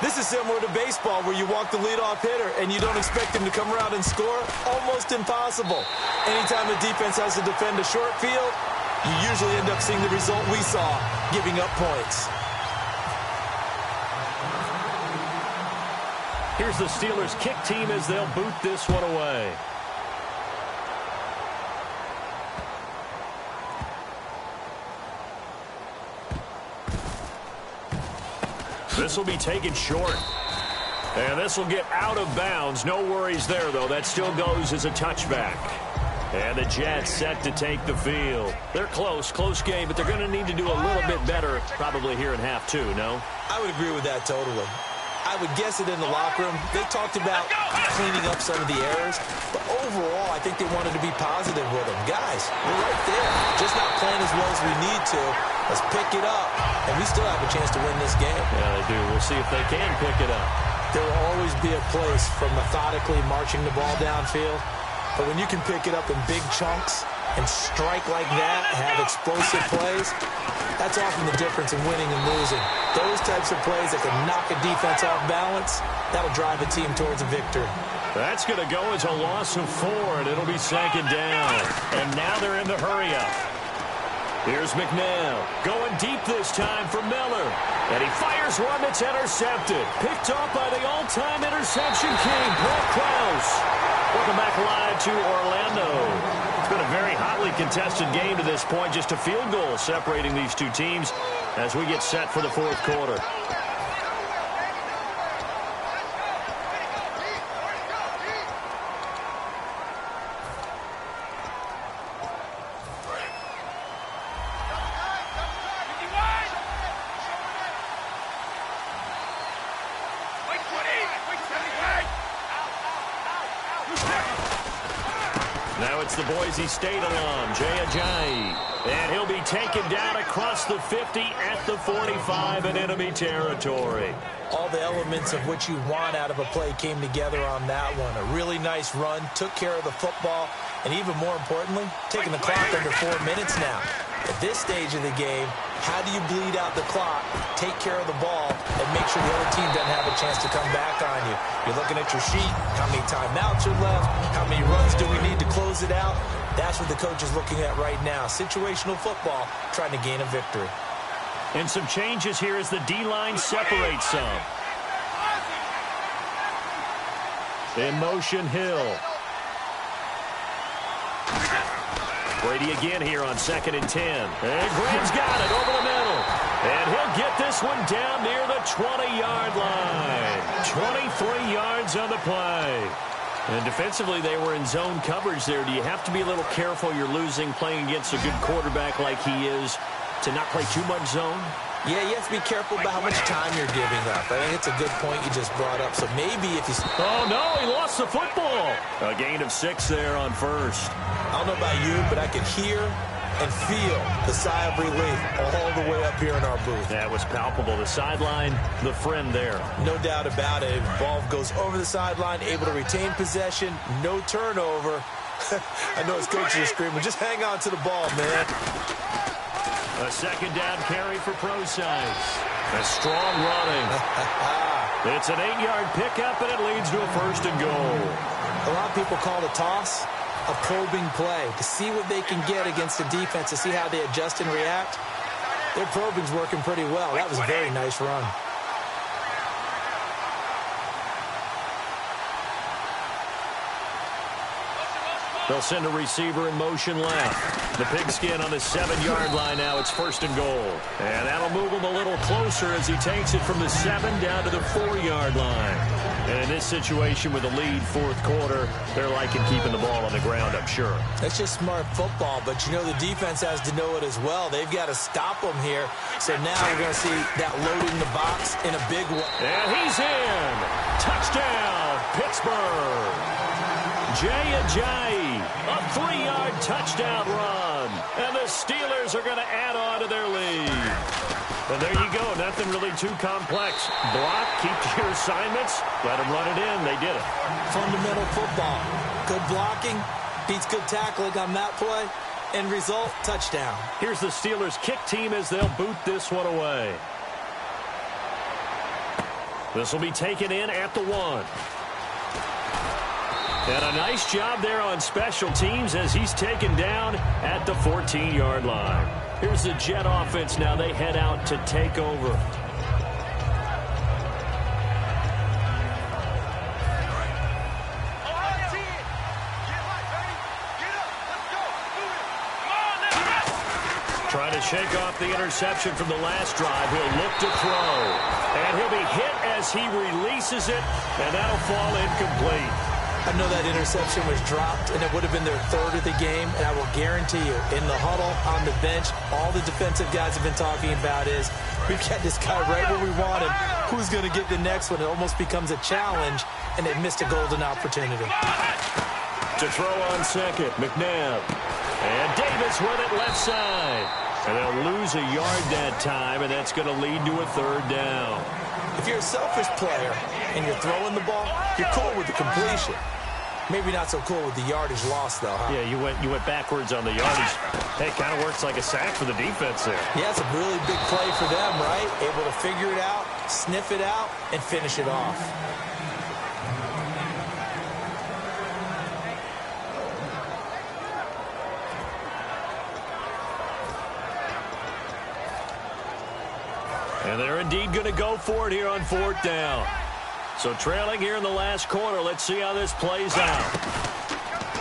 This is similar to baseball where you walk the leadoff hitter and you don't expect him to come around and score. Almost impossible. Anytime a defense has to defend a short field, you usually end up seeing the result we saw, giving up points. Here's the Steelers kick team as they'll boot this one away. This will be taken short. And this will get out of bounds. No worries there, though. That still goes as a touchback. And the Jets set to take the field. They're close game, but they're going to need to do a little bit better probably here in half 2, no? I would agree with that totally. I would guess it in the locker room. They talked about cleaning up some of the errors, but overall, I think they wanted to be positive with them. Guys, we're right there. Just not playing as well as we need to. Let's pick it up, and we still have a chance to win this game. Yeah, they do. We'll see if they can pick it up. There will always be a place for methodically marching the ball downfield, but when you can pick it up in big chunks and strike like that, have explosive plays, That's often the difference in winning and losing. Those types of plays that can knock a defense off balance, that'll drive a team towards a victory. That's going to go as a loss of 4, and it'll be 2nd down. And now they're in the hurry-up. Here's McNabb going deep this time for Miller. And he fires one that's intercepted. Picked off by the all-time interception king, Paul Krause. Welcome back live to Orlando. It's been a very hotly contested game to this point. Just a field goal separating these two teams as we get set for the 4th quarter. Now it's the Boise State alum, Jay Ajayi. And he'll be taken down across the 50 at the 45 in enemy territory. All the elements of what you want out of a play came together on that one. A really nice run, took care of the football, and even more importantly, taking the clock under 4 minutes now. At this stage of the game, how do you bleed out the clock, take care of the ball, and make sure the other team doesn't have a chance to come back on you? You're looking at your sheet, how many timeouts are left, how many runs do we need to close it out? That's what the coach is looking at right now. Situational football, trying to gain a victory. And some changes here as the D-line separates some. In motion, Hill. Brady again here on 2nd and 10. And Graham's got it over the middle. And he'll get this one down near the 20-yard line. 23 yards on the play. And defensively, they were in zone coverage there. Do you have to be a little careful? You're losing playing against a good quarterback like he is to not play too much zone? Yeah, you have to be careful about how much time you're giving up. I think it's a good point you just brought up. So maybe if you... Oh, no, he lost the football. A gain of 6 there on first. I don't know about you, but I could hear and feel the sigh of relief all the way up here in our booth. That was palpable. The sideline, the friend there. No doubt about it. Ball goes over the sideline, able to retain possession, no turnover. I know his coaches are screaming, just hang on to the ball, man. A 2nd down carry for Prosise. A strong running. It's an 8-yard pickup, and it leads to a 1st and goal. A lot of people call the toss a probing play, to see what they can get against the defense, to see how they adjust and react. Their probing's working pretty well. That was a very nice run. They'll send a receiver in motion left. The pigskin on the 7-yard line now. It's 1st and goal. And that'll move him a little closer as he takes it from the 7 down to the 4-yard line. And in this situation with a lead 4th quarter, they're liking keeping the ball on the ground, I'm sure. That's just smart football, but you know the defense has to know it as well. They've got to stop them here. So now we're going to see that loading the box in a big way. And he's in. Touchdown, Pittsburgh. Jay Ajayi, a 3-yard touchdown run. And the Steelers are going to add on to their lead. And there you go. Nothing really too complex. Block, keep to your assignments, let them run it in. They did it. Fundamental football. Good blocking beats good tackling on that play. End result, touchdown. Here's the Steelers kick team as they'll boot this one away. This will be taken in at the 1. And a nice job there on special teams as he's taken down at the 14-yard line. Here's the Jet offense now. They head out to take over. Trying to shake off the interception from the last drive. He'll look to throw. And he'll be hit as he releases it, and that'll fall incomplete. I know that interception was dropped, and it would have been their 3rd of the game, and I will guarantee you, in the huddle, on the bench, all the defensive guys have been talking about is, we've got this guy right where we want him. Who's going to get the next one? It almost becomes a challenge, and they've missed a golden opportunity. To throw on 2nd, McNabb. And Davis with it left side. And they'll lose a yard that time, and that's going to lead to a 3rd down. If you're a selfish player and you're throwing the ball, you're cool with the completion. Maybe not so cool with the yardage loss, though, huh? Yeah, you went backwards on the yardage. Hey, kind of works like a sack for the defense there. Yeah, it's a really big play for them, right? Able to figure it out, sniff it out, and finish it off. And they're indeed going to go for it here on 4th down. So trailing here in the last quarter. Let's see how this plays out.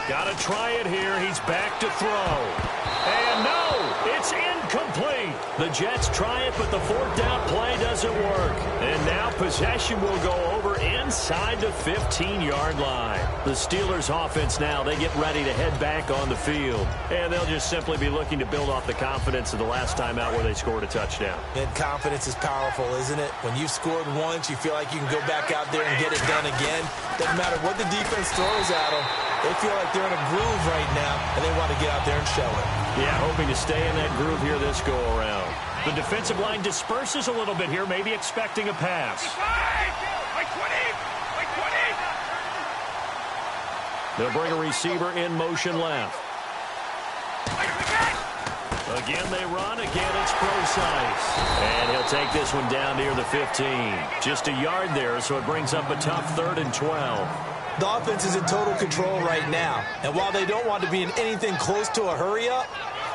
Got to try it here. He's back to throw. And no, it's incomplete. The Jets try it, but the 4th down play doesn't work. And now possession will go over inside the 15-yard line. The Steelers offense now, they get ready to head back on the field. And they'll just simply be looking to build off the confidence of the last time out where they scored a touchdown. And confidence is powerful, isn't it? When you've scored once, you feel like you can go back out there and get it done again. Doesn't matter what the defense throws at them. They feel like they're in a groove right now, and they want to get out there and show it. Yeah, hoping to stay in that groove here this go-around. The defensive line disperses a little bit here, maybe expecting a pass. They'll bring a receiver in motion left. Again, they run. Again, it's Prosise. And he'll take this one down near the 15. Just a yard there, so it brings up a tough 3rd and 12. The offense is in total control right now. And while they don't want to be in anything close to a hurry-up,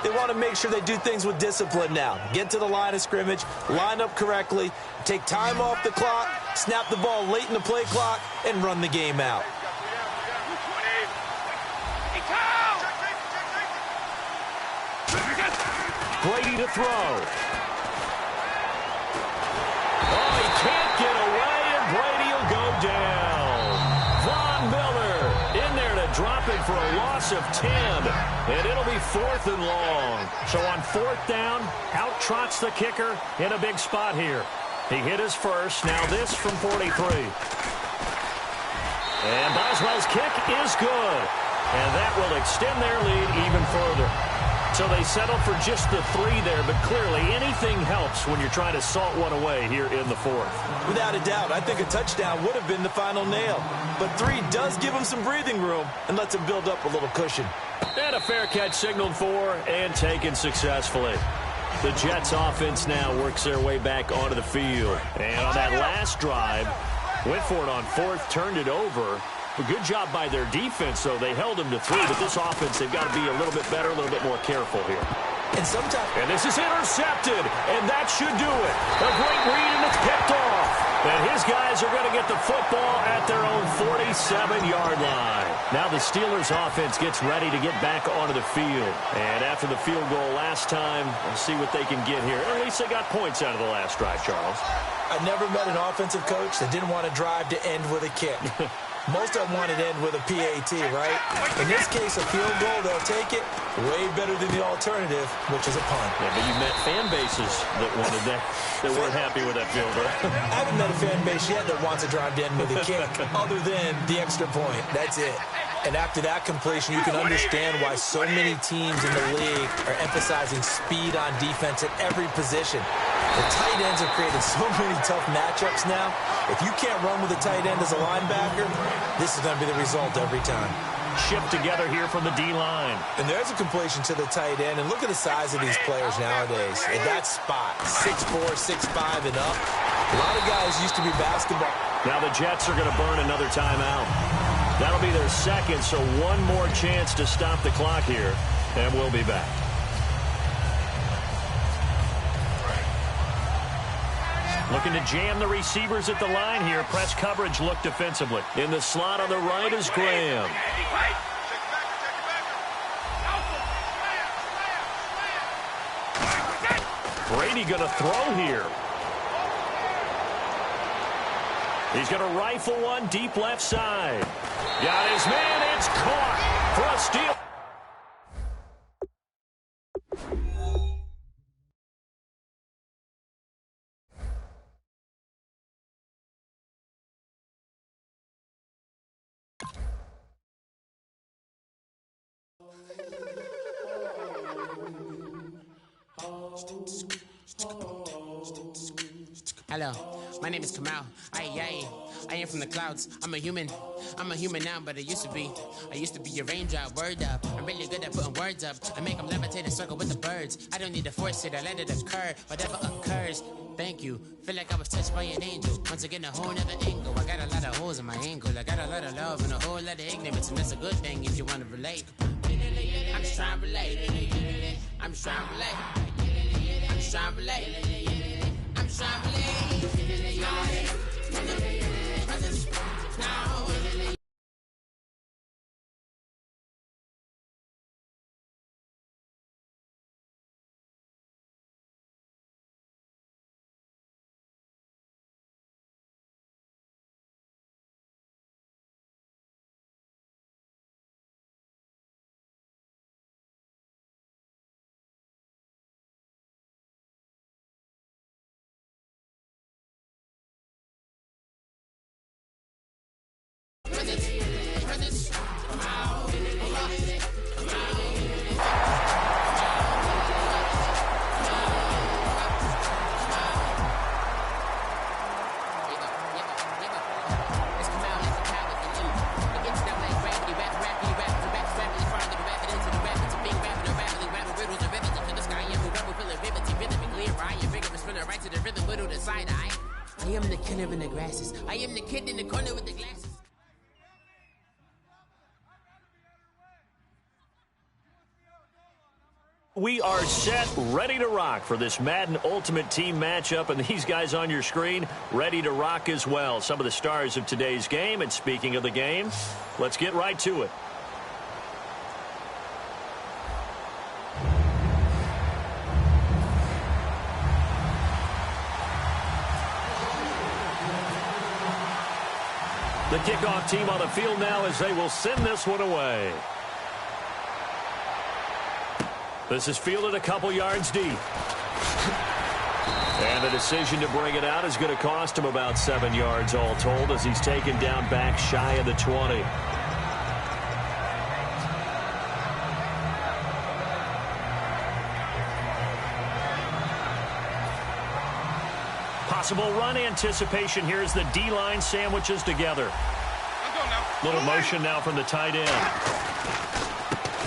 they want to make sure they do things with discipline now. Get to the line of scrimmage, line up correctly, take time off the clock, snap the ball late in the play clock, and run the game out. Brady to throw. Oh, he can't get away, and Brady will go down. Von Miller in there to drop it for a loss of 10. And it'll be 4th and long. So on 4th down, out trots the kicker in a big spot here. He hit his first. Now this from 43. And Boswell's kick is good. And that will extend their lead even further. So they settle for just the 3 there, but clearly anything helps when you're trying to salt one away here in the 4th. Without a doubt, I think a touchdown would have been the final nail. But 3 does give them some breathing room and lets them build up a little cushion. And a fair catch signaled for and taken successfully. The Jets offense now works their way back onto the field. And on that last drive, went for it on 4th, turned it over. A good job by their defense, though. They held them to 3, but this offense, they've got to be a little bit better, a little bit more careful here. And this is intercepted, and that should do it. A great read, and it's picked off. And his guys are going to get the football at their own 47-yard line. Now the Steelers offense gets ready to get back onto the field. And after the field goal last time, we'll see what they can get here. Or at least they got points out of the last drive, Charles. I never met an offensive coach that didn't want to drive to end with a kick. Most of them want to end with a PAT, right? In this case, a field goal, they'll take it. Way better than the alternative, which is a punt. Yeah, but you met fan bases that wanted that weren't happy with that field goal. I haven't met a fan base yet that wants to drive to end with a kick, other than the extra point. That's it. And after that completion, you can understand why so many teams in the league are emphasizing speed on defense at every position. The tight ends have created so many tough matchups now. If you can't run with a tight end as a linebacker, this is going to be the result every time. Shipped together here from the D-line. And there's a completion to the tight end. And look at the size of these players nowadays. In that spot, 6'4", 6'5", and up. A lot of guys used to be basketball. Now the Jets are going to burn another timeout. That'll be their second, so one more chance to stop the clock here. And we'll be back. Looking to jam the receivers at the line here. Press coverage look defensively. In the slot on the right is Graham. Brady going to throw here. He's going to rifle one deep left side. Got his man. It's caught for a steal. Hello, my name is Kamal. I am from the clouds. I'm a human now, but I used to be a raindrop. Word up, I'm really good at putting words up. I make them levitate and circle with the birds. I don't need to force it, I let it occur. Whatever occurs, thank you. Feel like I was touched by an angel. Once again, a whole nother angle. I got a lot of holes in my angle. I got a lot of love and a whole lot of ignorance, and that's a good thing if you want to relate. I'm just trying to relate. I'm just trying to relate. I'm just trying to relate. I'm just trying to relate. I am the killer in the grasses. I am the kid in the corner with the glasses. We are set, ready to rock for this Madden Ultimate Team matchup, and these guys on your screen ready to rock as well. Some of the stars of today's game, and speaking of the game, let's get right to it. The kickoff team on the field now as they will send this one away. This is fielded a couple yards deep. And the decision to bring it out is going to cost him about 7 yards all told as he's taken down back shy of the 20. Possible run anticipation here as the D-line sandwiches together. Little motion now from the tight end.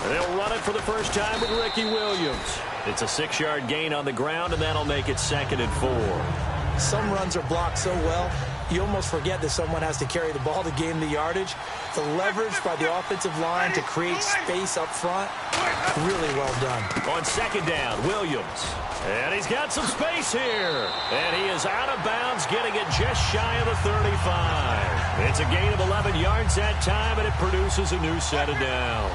They'll run it for the first time with Ricky Williams. It's a 6-yard gain on the ground, and that'll make it 2nd and 4. Some runs are blocked so well, you almost forget that someone has to carry the ball to gain the yardage. The leverage by the offensive line to create space up front, really well done. On 2nd down, Williams. And he's got some space here. And he is out of bounds, getting it just shy of the 35. It's a gain of 11 yards that time, and it produces a new set of downs.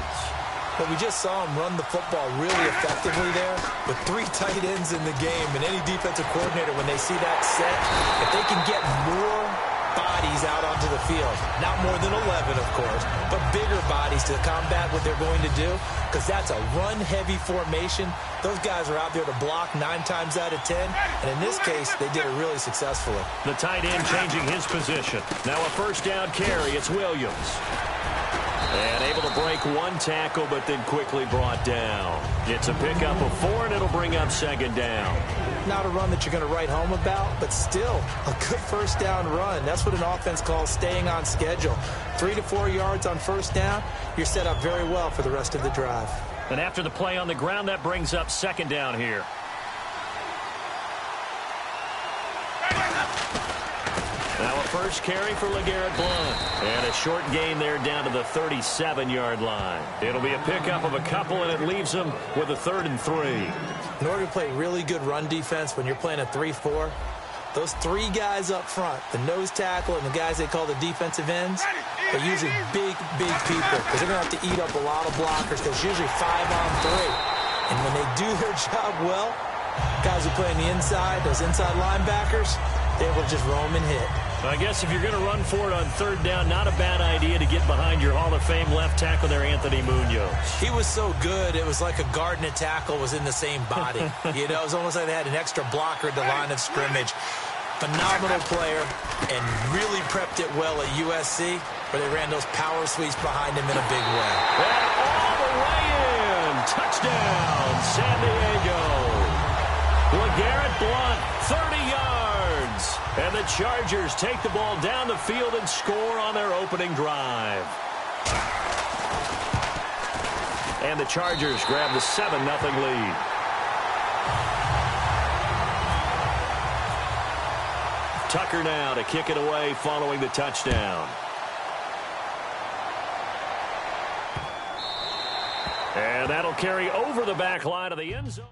But we just saw him run the football really effectively there with 3 tight ends in the game. And any defensive coordinator, when they see that set, if they can get more bodies out onto the field, not more than 11, of course, but bigger bodies to combat what they're going to do, because that's a run-heavy formation. Those guys are out there to block 9 times out of 10, and in this case, they did it really successfully. The tight end changing his position. Now a first down carry. It's Williams. And able to break 1 tackle, but then quickly brought down. It's a pickup of 4, and it'll bring up 2nd down. Not a run that you're going to write home about, but still a good first down run. That's what an offense calls staying on schedule. 3 to 4 yards on first down, you're set up very well for the rest of the drive. And after the play on the ground, that brings up 2nd down here. Now a first carry for LeGarrette Blount. And a short gain there down to the 37-yard line. It'll be a pickup of a couple, and it leaves them with a 3rd and 3. In order to play really good run defense when you're playing a 3-4, those 3 guys up front, the nose tackle and the guys they call the defensive ends, they're usually big people because they're going to have to eat up a lot of blockers because usually 5 on 3. And when they do their job well, guys who play on the inside, those inside linebackers, they will just roam and hit. I guess if you're going to run for it on 3rd down, not a bad idea to get behind your Hall of Fame left tackle there, Anthony Munoz. He was so good, it was like a guard and a tackle was in the same body. You know, it was almost like they had an extra blocker at the line of scrimmage. Phenomenal player and really prepped it well at USC, where they ran those power sweeps behind him in a big way. And all the way in. Touchdown, San Diego. LeGarrette Blount, 30 yards. And the Chargers take the ball down the field and score on their opening drive. And the Chargers grab the 7-0 lead. Tucker now to kick it away following the touchdown. And that'll carry over the back line of the end zone.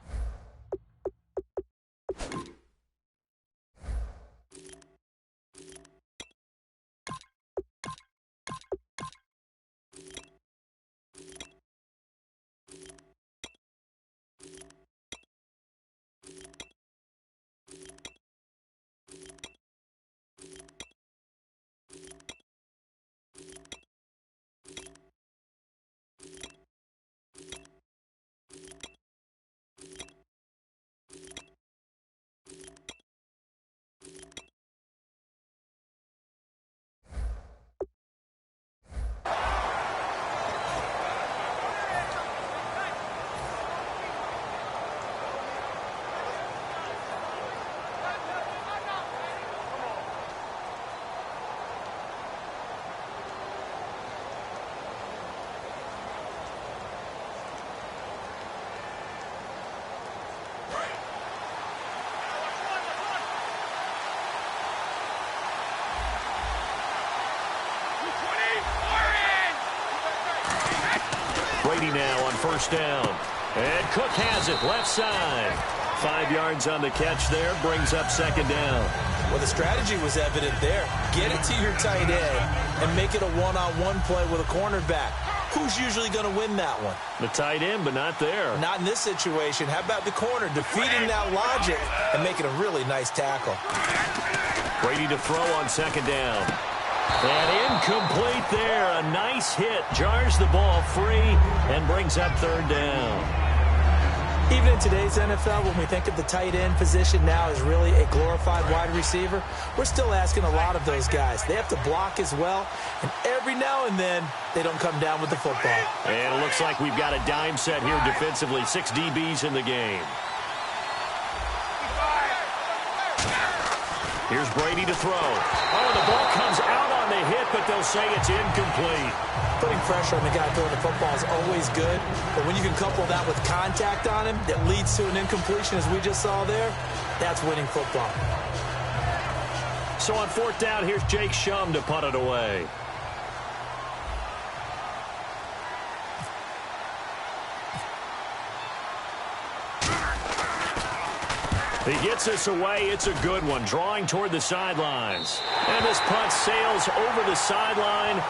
Brady now on first down. And Cook has it left side. 5 yards on the catch there. Brings up second down. Well, the strategy was evident there. Get it to your tight end and make it a one-on-one play with a cornerback. Who's usually going to win that one? The tight end, but not there. Not in this situation. How about the corner defeating that logic and making a really nice tackle? Brady to throw on second down. And incomplete there. A nice hit. Jars the ball free and brings up third down. Even in today's NFL, when we think of the tight end position now as really a glorified wide receiver, we're still asking a lot of those guys. They have to block as well, and every now and then, they don't come down with the football. And it looks like we've got a dime set here defensively. 6 DBs in the game. Here's Brady to throw. Oh, the ball comes out on the hit, but they'll say it's incomplete. Putting pressure on the guy throwing the football is always good, but when you can couple that with contact on him that leads to an incompletion, as we just saw there, that's winning football. So on fourth down, here's Jake Shum to punt it away. He gets this away. It's a good one, drawing toward the sidelines. And this punt sails over the sideline.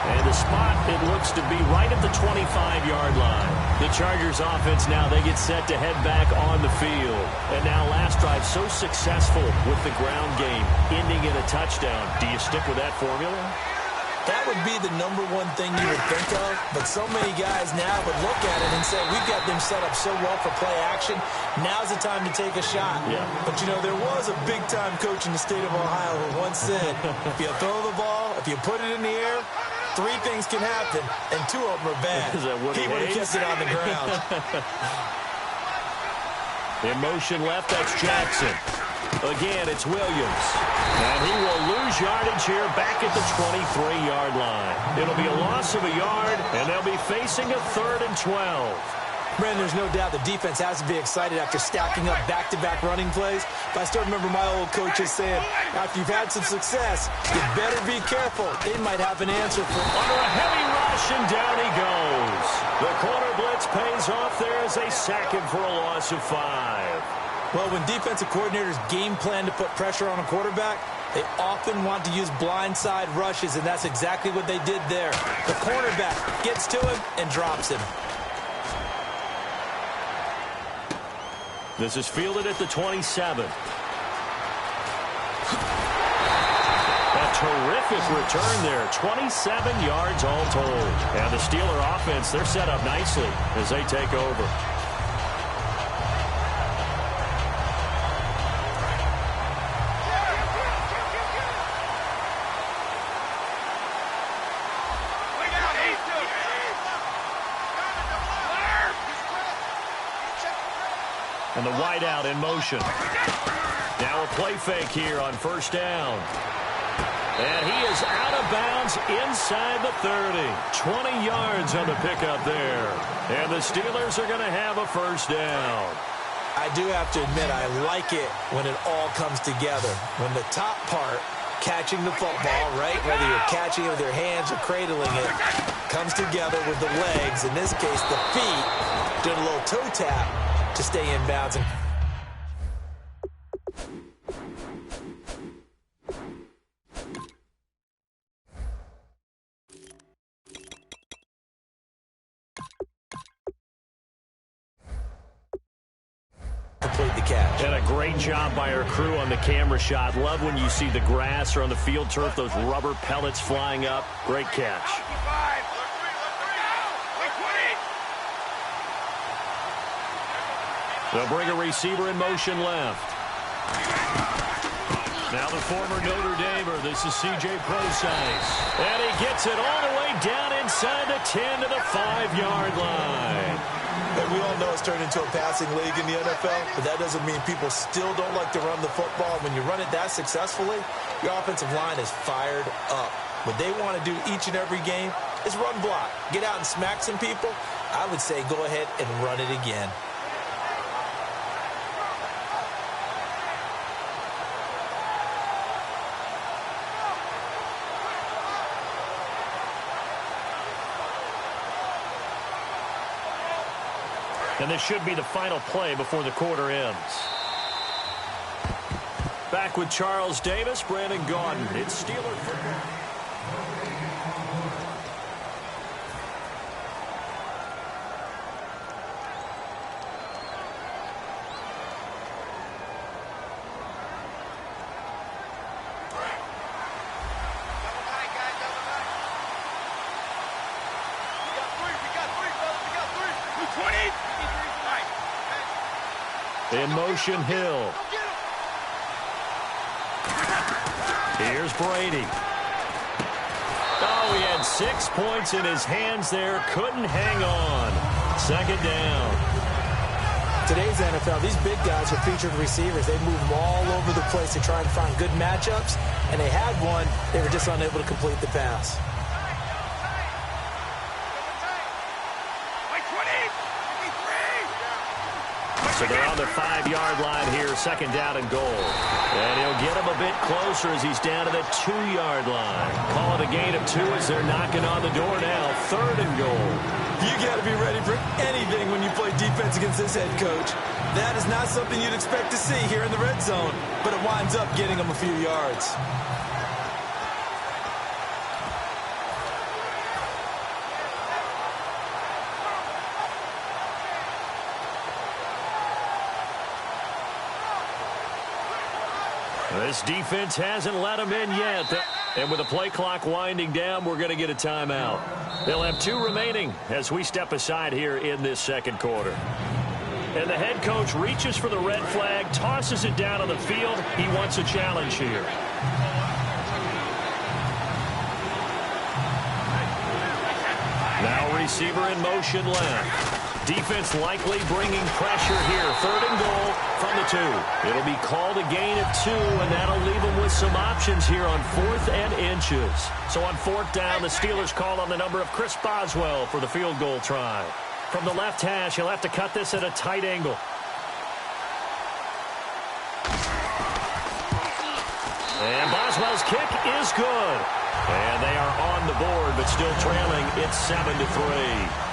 And the spot, it looks to be right at the 25-yard line. The Chargers offense now, they get set to head back on the field. And now last drive so successful with the ground game, ending in a touchdown. Do you stick with that formula? That would be the number one thing you would think of, but so many guys now would look at it and say, we've got them set up so well for play action, now's the time to take a shot. Yeah. But, you know, there was a big-time coach in the state of Ohio who once said, if you throw the ball, if you put it in the air, 3 things can happen, and 2 of them are bad. He would have kept it on the ground. In motion left, that's Jackson. Again, it's Williams. And he will lose yardage here back at the 23-yard line. It'll be a loss of a yard, and they'll be facing a 3rd and 12. Brandon, there's no doubt the defense has to be excited after stacking up back-to-back running plays. But I still remember my old coaches saying, after you've had some success, you better be careful. They might have an answer for it. Under a heavy rush, and down he goes. The corner blitz pays off there as they sack him for a loss of 5. Well, when defensive coordinators game plan to put pressure on a quarterback, they often want to use blindside rushes, and that's exactly what they did there. The cornerback gets to him and drops him. This is fielded at the 27. A terrific return there. 27 yards all told. And the Steeler offense, they're set up nicely as they take over. And the wideout in motion. Now a play fake here on first down. And he is out of bounds inside the 30. 20 yards on the pickup there. And the Steelers are going to have a first down. I do have to admit, I like it when it all comes together. When the top part, catching the football, right, whether you're catching it with your hands or cradling it, comes together with the legs, in this case the feet, doing a little toe tap to stay in bounds. Complete the catch. And a great job by our crew on the camera shot. Love when you see the grass or on the field turf, those rubber pellets flying up. Great catch. They'll bring a receiver in motion left. Now the former Notre Damer, this is C.J. Prosise. And he gets it all the way down inside the 10 to the 5-yard line. And we all know it's turned into a passing league in the NFL, but that doesn't mean people still don't like to run the football. When you run it that successfully, your offensive line is fired up. What they want to do each and every game is run block. Get out and smack some people. I would say go ahead and run it again. And this should be the final play before the quarter ends. Back with Charles Davis, Brandon Gaudin. It's Steeler football. In motion, Hill. Here's Brady. Oh, he had 6 points in his hands there. Couldn't hang on. Second down. Today's NFL, these big guys are featured receivers. They move them all over the place to try and find good matchups. And they had one. They were just unable to complete the pass. So they're on the 5-yard line here, second down and goal. And he'll get him a bit closer as he's down to the 2-yard line. Call it a gain of 2 as they're knocking on the door now. Third and goal. You got to be ready for anything when you play defense against this head coach. That is not something you'd expect to see here in the red zone, but it winds up getting them a few yards. This defense hasn't let them in yet. And with the play clock winding down, we're going to get a timeout. They'll have 2 remaining as we step aside here in this second quarter. And the head coach reaches for the red flag, tosses it down on the field. He wants a challenge here. Now receiver in motion left. Defense likely bringing pressure here. Third and goal from the 2. It'll be called a gain of 2, and that'll leave them with some options here on 4th and inches. So on 4th down, the Steelers call on the number of Chris Boswell for the field goal try. From the left hash, he'll have to cut this at a tight angle. And Boswell's kick is good. And they are on the board, but still trailing. It's 7-3.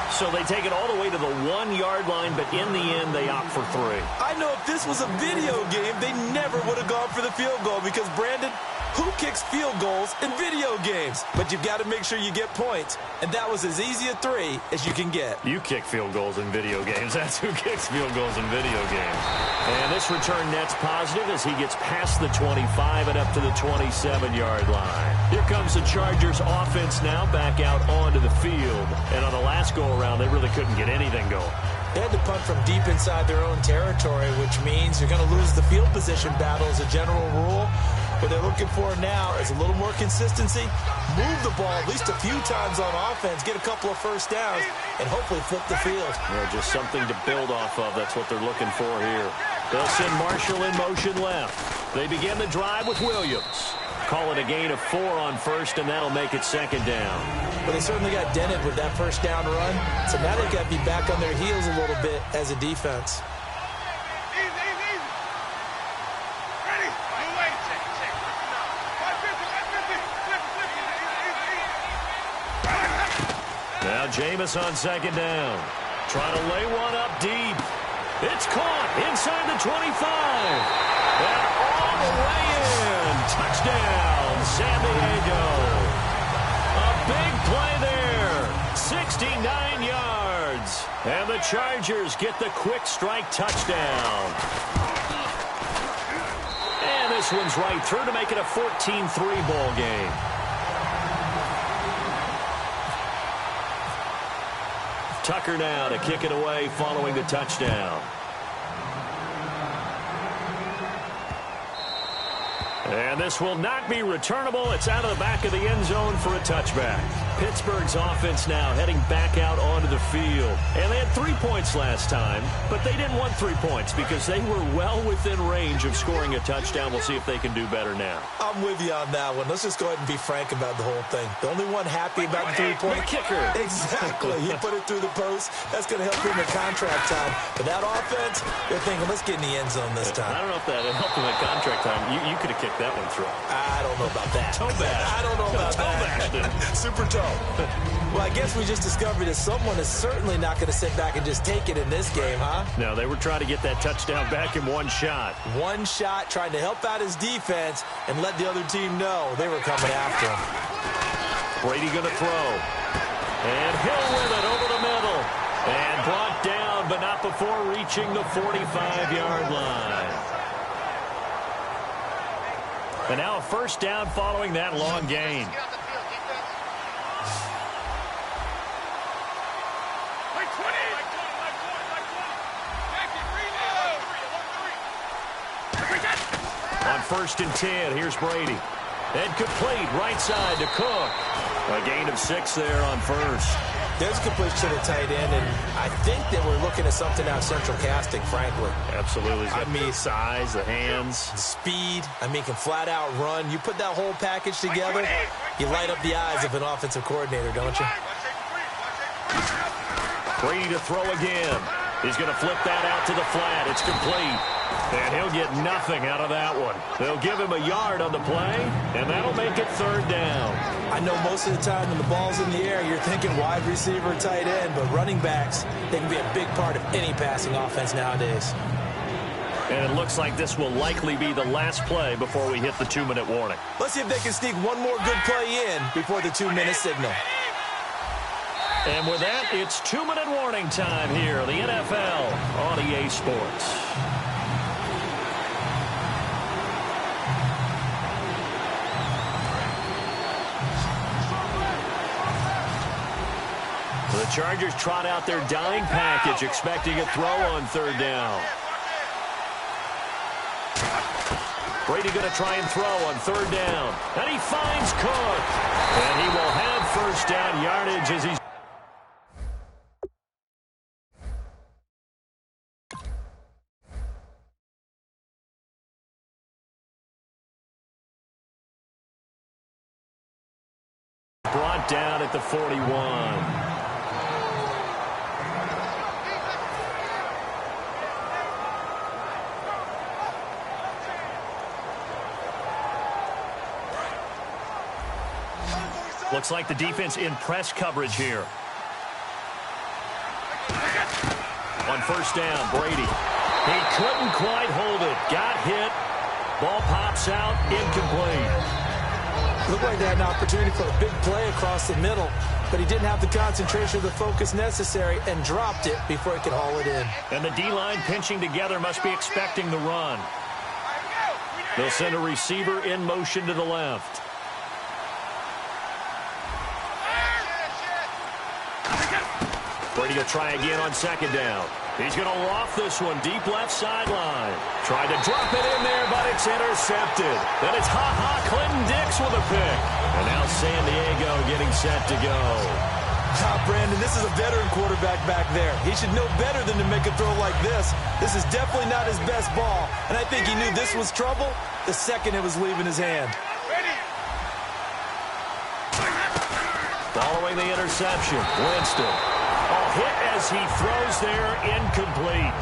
So they take it all the way to the 1-yard line, but in the end, they opt for 3. I know if this was a video game, they never would have gone for the field goal because, Brandon, who kicks field goals in video games? But you've got to make sure you get points, and that was as easy a 3 as you can get. You kick field goals in video games. That's who kicks field goals in video games. And this return net's positive as he gets past the 25 and up to the 27-yard line. Here comes the Chargers offense now back out onto the field. And on the last go-around, they really couldn't get anything going. They had to punt from deep inside their own territory, which means you're going to lose the field position battle as a general rule. What they're looking for now is a little more consistency, move the ball at least a few times on offense, get a couple of first downs, and hopefully flip the field. Well, just something to build off of. That's what they're looking for here. They'll send Marshall in motion left. They begin the drive with Williams. Call it a gain of 4 on first, and that'll make it second down. Well, they certainly got dented with that first down run, so now they've got to be back on their heels a little bit as a defense. Now Jameis on second down. Trying to lay one up deep. It's caught inside the 25. And all the way in. Touchdown, San Diego. A big play there. 69 yards. And the Chargers get the quick strike touchdown. And this one's right through to make it a 14-3 ball game. Tucker now to kick it away following the touchdown. And this will not be returnable. It's out of the back of the end zone for a touchback. Pittsburgh's offense now heading back out onto the field. And they had 3 points last time, but they didn't want 3 points because they were well within range of scoring a touchdown. We'll see if they can do better now. I'm with you on that one. Let's just go ahead and be frank about the whole thing. The only one happy about the 3-point kicker. Exactly. He put it through the post. That's going to help him in contract time. But that offense, they're thinking, let's get in the end zone this time. I don't know if that helped him at contract time. You could have kicked that one through. I don't know about that. Toe bash. I don't know about that. Super toe. Well, I guess we just discovered that someone is certainly not going to sit back and just take it in this game, huh? No, they were trying to get that touchdown back in one shot. One shot, trying to help out his defense and let the other team know they were coming after him. Brady going to throw. And Hill with it over the middle. And brought down, but not before reaching the 45-yard line. And now a first down following that long gain. On 1st and 10, here's Brady. And complete right side to Cook. A gain of 6 there on first. There's a completion to the tight end, and I think that we're looking at something out central casting, frankly. Absolutely. I mean, size, the hands. Speed. I mean, can flat out run. You put that whole package together, you light up the eyes of an offensive coordinator, don't you? Brady to throw again. He's going to flip that out to the flat. It's complete. And he'll get nothing out of that one. They'll give him a yard on the play, and that'll make it 3rd down. I know most of the time when the ball's in the air, you're thinking wide receiver, tight end, but running backs, they can be a big part of any passing offense nowadays. And it looks like this will likely be the last play before we hit the 2-minute warning. Let's see if they can sneak one more good play in before the 2-minute signal. And with that, it's 2-minute warning time here, the NFL on EA Sports. The Chargers trot out their dime package, expecting a throw on 3rd down. Brady going to try and throw on 3rd down. And he finds Cook. And he will have 1st down yardage as he's... brought down at the 41. Looks like the defense in press coverage here. On 1st down, Brady. He couldn't quite hold it. Got hit. Ball pops out, incomplete. Looked like they had an opportunity for a big play across the middle, but he didn't have the concentration or the focus necessary and dropped it before he could haul it in. And the D-line pinching together must be expecting the run. They'll send a receiver in motion to the left. Brady will try again on 2nd down. He's going to loft this one deep left sideline. Tried to drop it in there, but it's intercepted. Then it's Clinton Dix with a pick. And now San Diego getting set to go. Brandon, this is a veteran quarterback back there. He should know better than to make a throw like this. This is definitely not his best ball. And I think he knew this was trouble the second it was leaving his hand. Following the interception, Winston. Hit as he throws there, incomplete.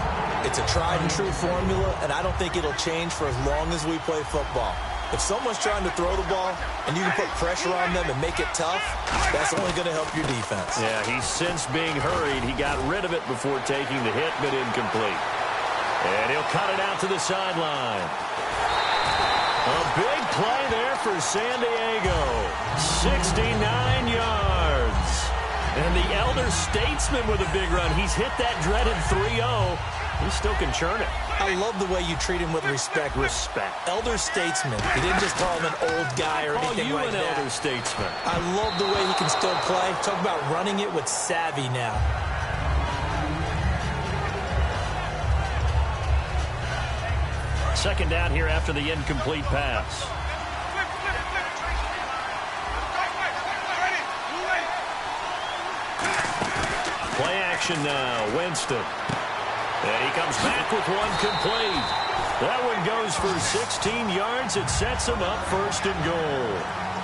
It's a tried-and-true formula, and I don't think it'll change for as long as we play football. If someone's trying to throw the ball and you can put pressure on them and make it tough, that's only going to help your defense. Yeah, he's since being hurried. He got rid of it before taking the hit, but incomplete. And he'll cut it out to the sideline. A big play there for San Diego. 69 yards. And the elder statesman with a big run. He's hit that dreaded 3-0. He still can churn it. I love the way you treat him with respect. Elder statesman. You didn't just call him an old guy or anything like that. Elder statesman. I love the way he can still play. Talk about running it with savvy now. Second down here after the incomplete pass. Play action now, Winston. And he comes back with one complete. That one goes for 16 yards. It sets him up first and goal.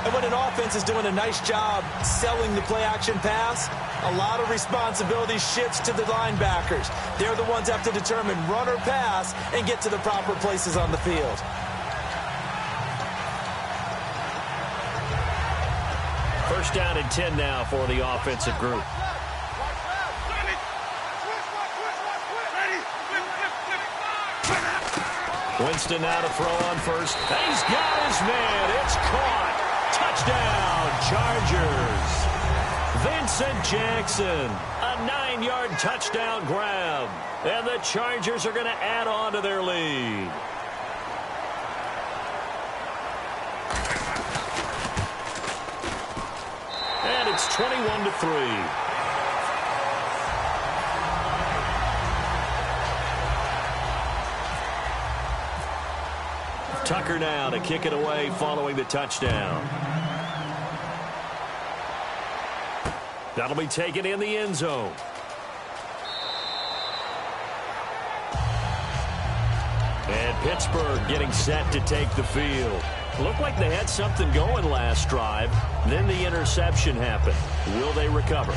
And when an offense is doing a nice job selling the play-action pass, a lot of responsibility shifts to the linebackers. They're the ones that have to determine run or pass and get to the proper places on the field. First down and 10 now for the offensive group. Winston now to throw on first. He's got his man. It's caught. Touchdown, Chargers. Vincent Jackson, a 9-yard touchdown grab. And the Chargers are going to add on to their lead. And it's 21-3. Tucker now to kick it away following the touchdown. That'll be taken in the end zone. And Pittsburgh getting set to take the field. Looked like they had something going last drive. Then the interception happened. Will they recover?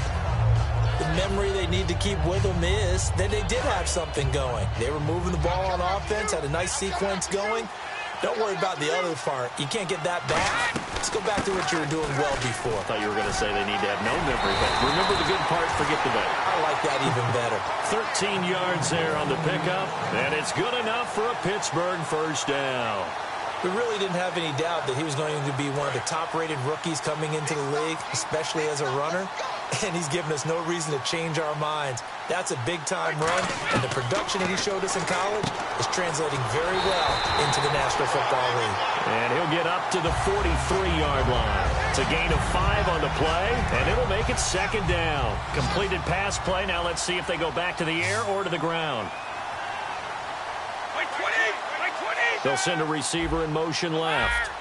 The memory they need to keep with them is that they did have something going. They were moving the ball on offense, had a nice sequence going. Don't worry about the other part. You can't get that back. Let's go back to what you were doing well before. I thought you were going to say they need to have no memory, but remember the good part, forget the bad. I like that even better. 13 yards there on the pickup, and it's good enough for a Pittsburgh first down. We really didn't have any doubt that he was going to be one of the top-rated rookies coming into the league, especially as a runner. And he's given us no reason to change our minds. That's a big-time run, and the production that he showed us in college is translating very well into the National Football League. And he'll get up to the 43-yard line. It's a gain of 5 on the play, and it'll make it second down. Completed pass play. Now let's see if they go back to the air or to the ground. They'll send a receiver in motion left.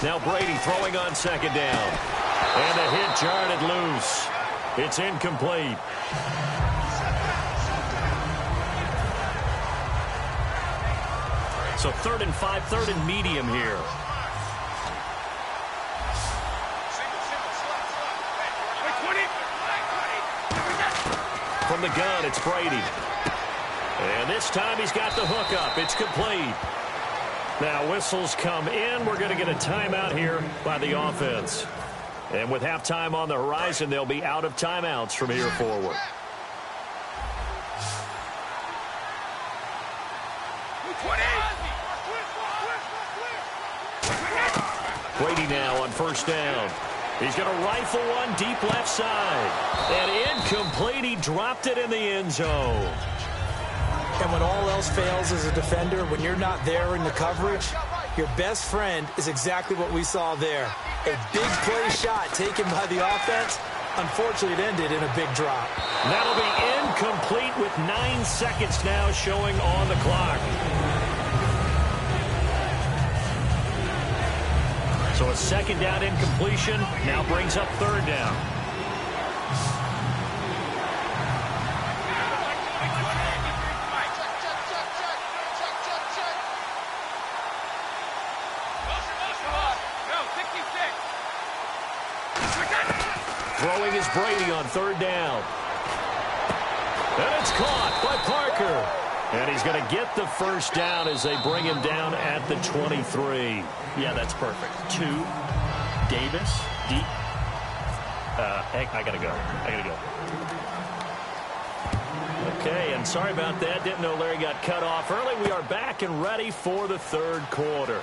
Now Brady throwing on second down. And a hit jarred loose. It's incomplete. So 3rd and 5, 3rd and medium here. From the gun, it's Brady. And this time he's got the hook up. It's complete. Now whistles come in. We're going to get a timeout here by the offense. And with halftime on the horizon, they'll be out of timeouts from here forward. Brady now on first down. He's going to rifle one deep left side. And incomplete. He dropped it in the end zone. And when all else fails as a defender, when you're not there in the coverage, your best friend is exactly what we saw there. A big play shot taken by the offense, Unfortunately, it ended in a big drop. That'll be incomplete with 9 seconds now showing on the clock. So a second down incompletion now brings up third down. Throwing is Brady on third down. And it's caught by Parker. And he's going to get the first down as they bring him down at the 23. Yeah, that's perfect. 2, Davis, deep. Hey, I got to go. Okay, and sorry about that. Didn't know Larry got cut off early. We are back and ready for the third quarter.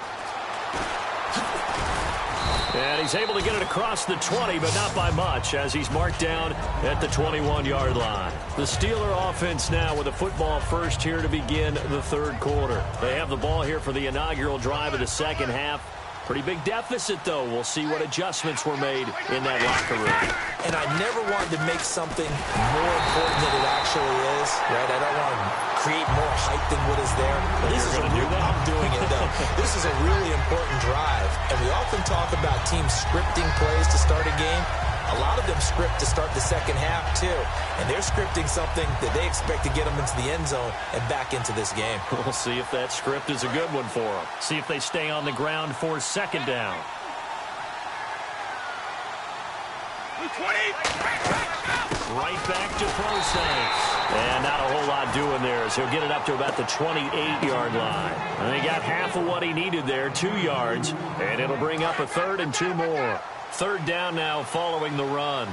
And he's able to get it across the 20, but not by much, as he's marked down at the 21-yard line. The Steeler offense now with a football first here to begin the third quarter. They have the ball here for the inaugural drive of the second half. Pretty big deficit, though. We'll see what adjustments were made in that locker room. And I never wanted to make something more important than it actually is, right? I don't want to create more hype than what is there. But this is I'm doing it, though. This is a really important drive. And we often talk about teams scripting plays to start a game. A lot of them script to start the second half, too. And they're scripting something that they expect to get them into the end zone and back into this game. We'll see if that script is a good one for them. See if they stay on the ground for second down. Right back to Prosence. And not a whole lot doing there as he'll get it up to about the 28-yard line. And he got half of what he needed there, 2 yards. And it'll bring up a third and 2 more. Third down now following the run.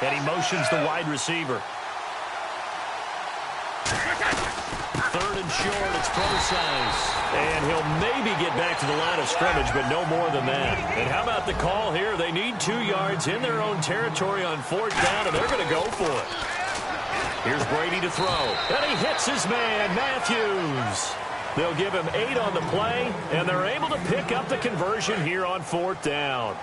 And he motions the wide receiver. Third and short, it's Prosence. And he'll maybe get back to the line of scrimmage, but no more than that. And how about the call here? They need 2 yards in their own territory on fourth down, and they're going to go for it. Here's Brady to throw. And he hits his man, Matthews. They'll give him 8 on the play, and they're able to pick up the conversion here on fourth down.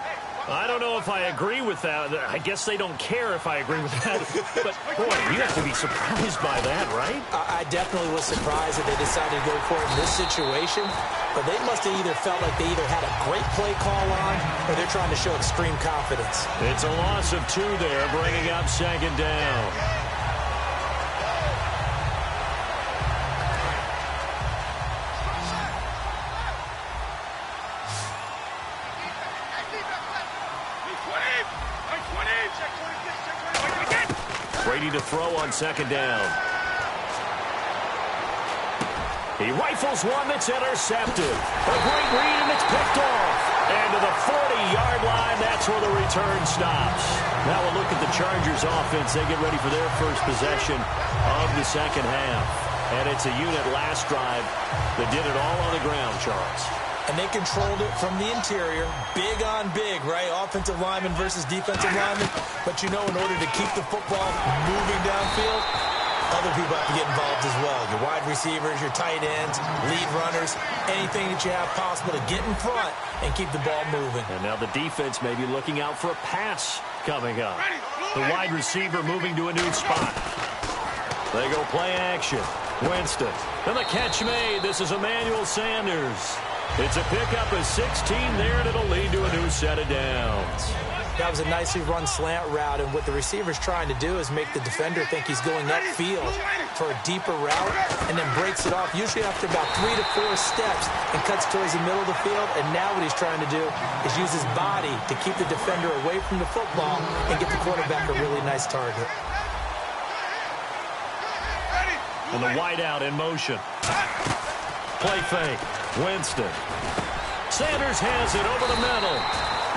I don't know if I agree with that. I guess they don't care if I agree with that. But, boy, you have to be surprised by that, right? I definitely was surprised that they decided to go for it in this situation. But they must have either felt like they either had a great play call on or they're trying to show extreme confidence. It's a loss of 2 there, bringing up second down. Brady to throw on second down. He rifles one that's intercepted. A great read, and it's picked off. And to the 40-yard line, that's where the return stops. Now we'll look at the Chargers offense. They get ready for their first possession of the second half. And it's a unit last drive that did it all on the ground, Charles. And they controlled it from the interior. Big on big, right? Offensive lineman versus defensive lineman. But you know, in order to keep the football moving downfield, other people have to get involved as well. Your wide receivers, your tight ends, lead runners, anything that you have possible to get in front and keep the ball moving. And now the defense may be looking out for a pass coming up. The wide receiver moving to a new spot. They go play action. Winston. And the catch made. This is Emmanuel Sanders. It's a pickup of 16 there, and it'll lead to a new set of downs. That was a nicely run slant route, and what the receiver's trying to do is make the defender think he's going upfield for a deeper route, and then breaks it off, usually after about 3 to 4 steps, and cuts towards the middle of the field. And now what he's trying to do is use his body to keep the defender away from the football and get the quarterback a really nice target. And the wideout in motion. Play fake. Winston. Sanders has it over the middle.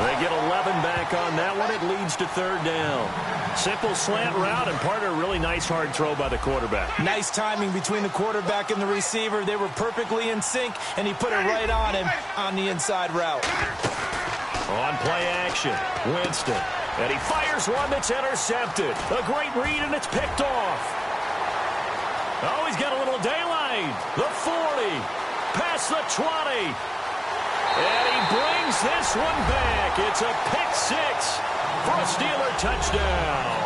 They get 11 back on that one. It leads to third down. Simple slant route, and part of a really nice hard throw by the quarterback. Nice timing between the quarterback and the receiver. They were perfectly in sync, and he put it right on him on the inside route. On play action, Winston. And he fires one that's intercepted. A great read, and it's picked off. Oh, he's got a little daylight. The 40. Past the 20. And he brings this one back. It's a pick six for a Steeler touchdown.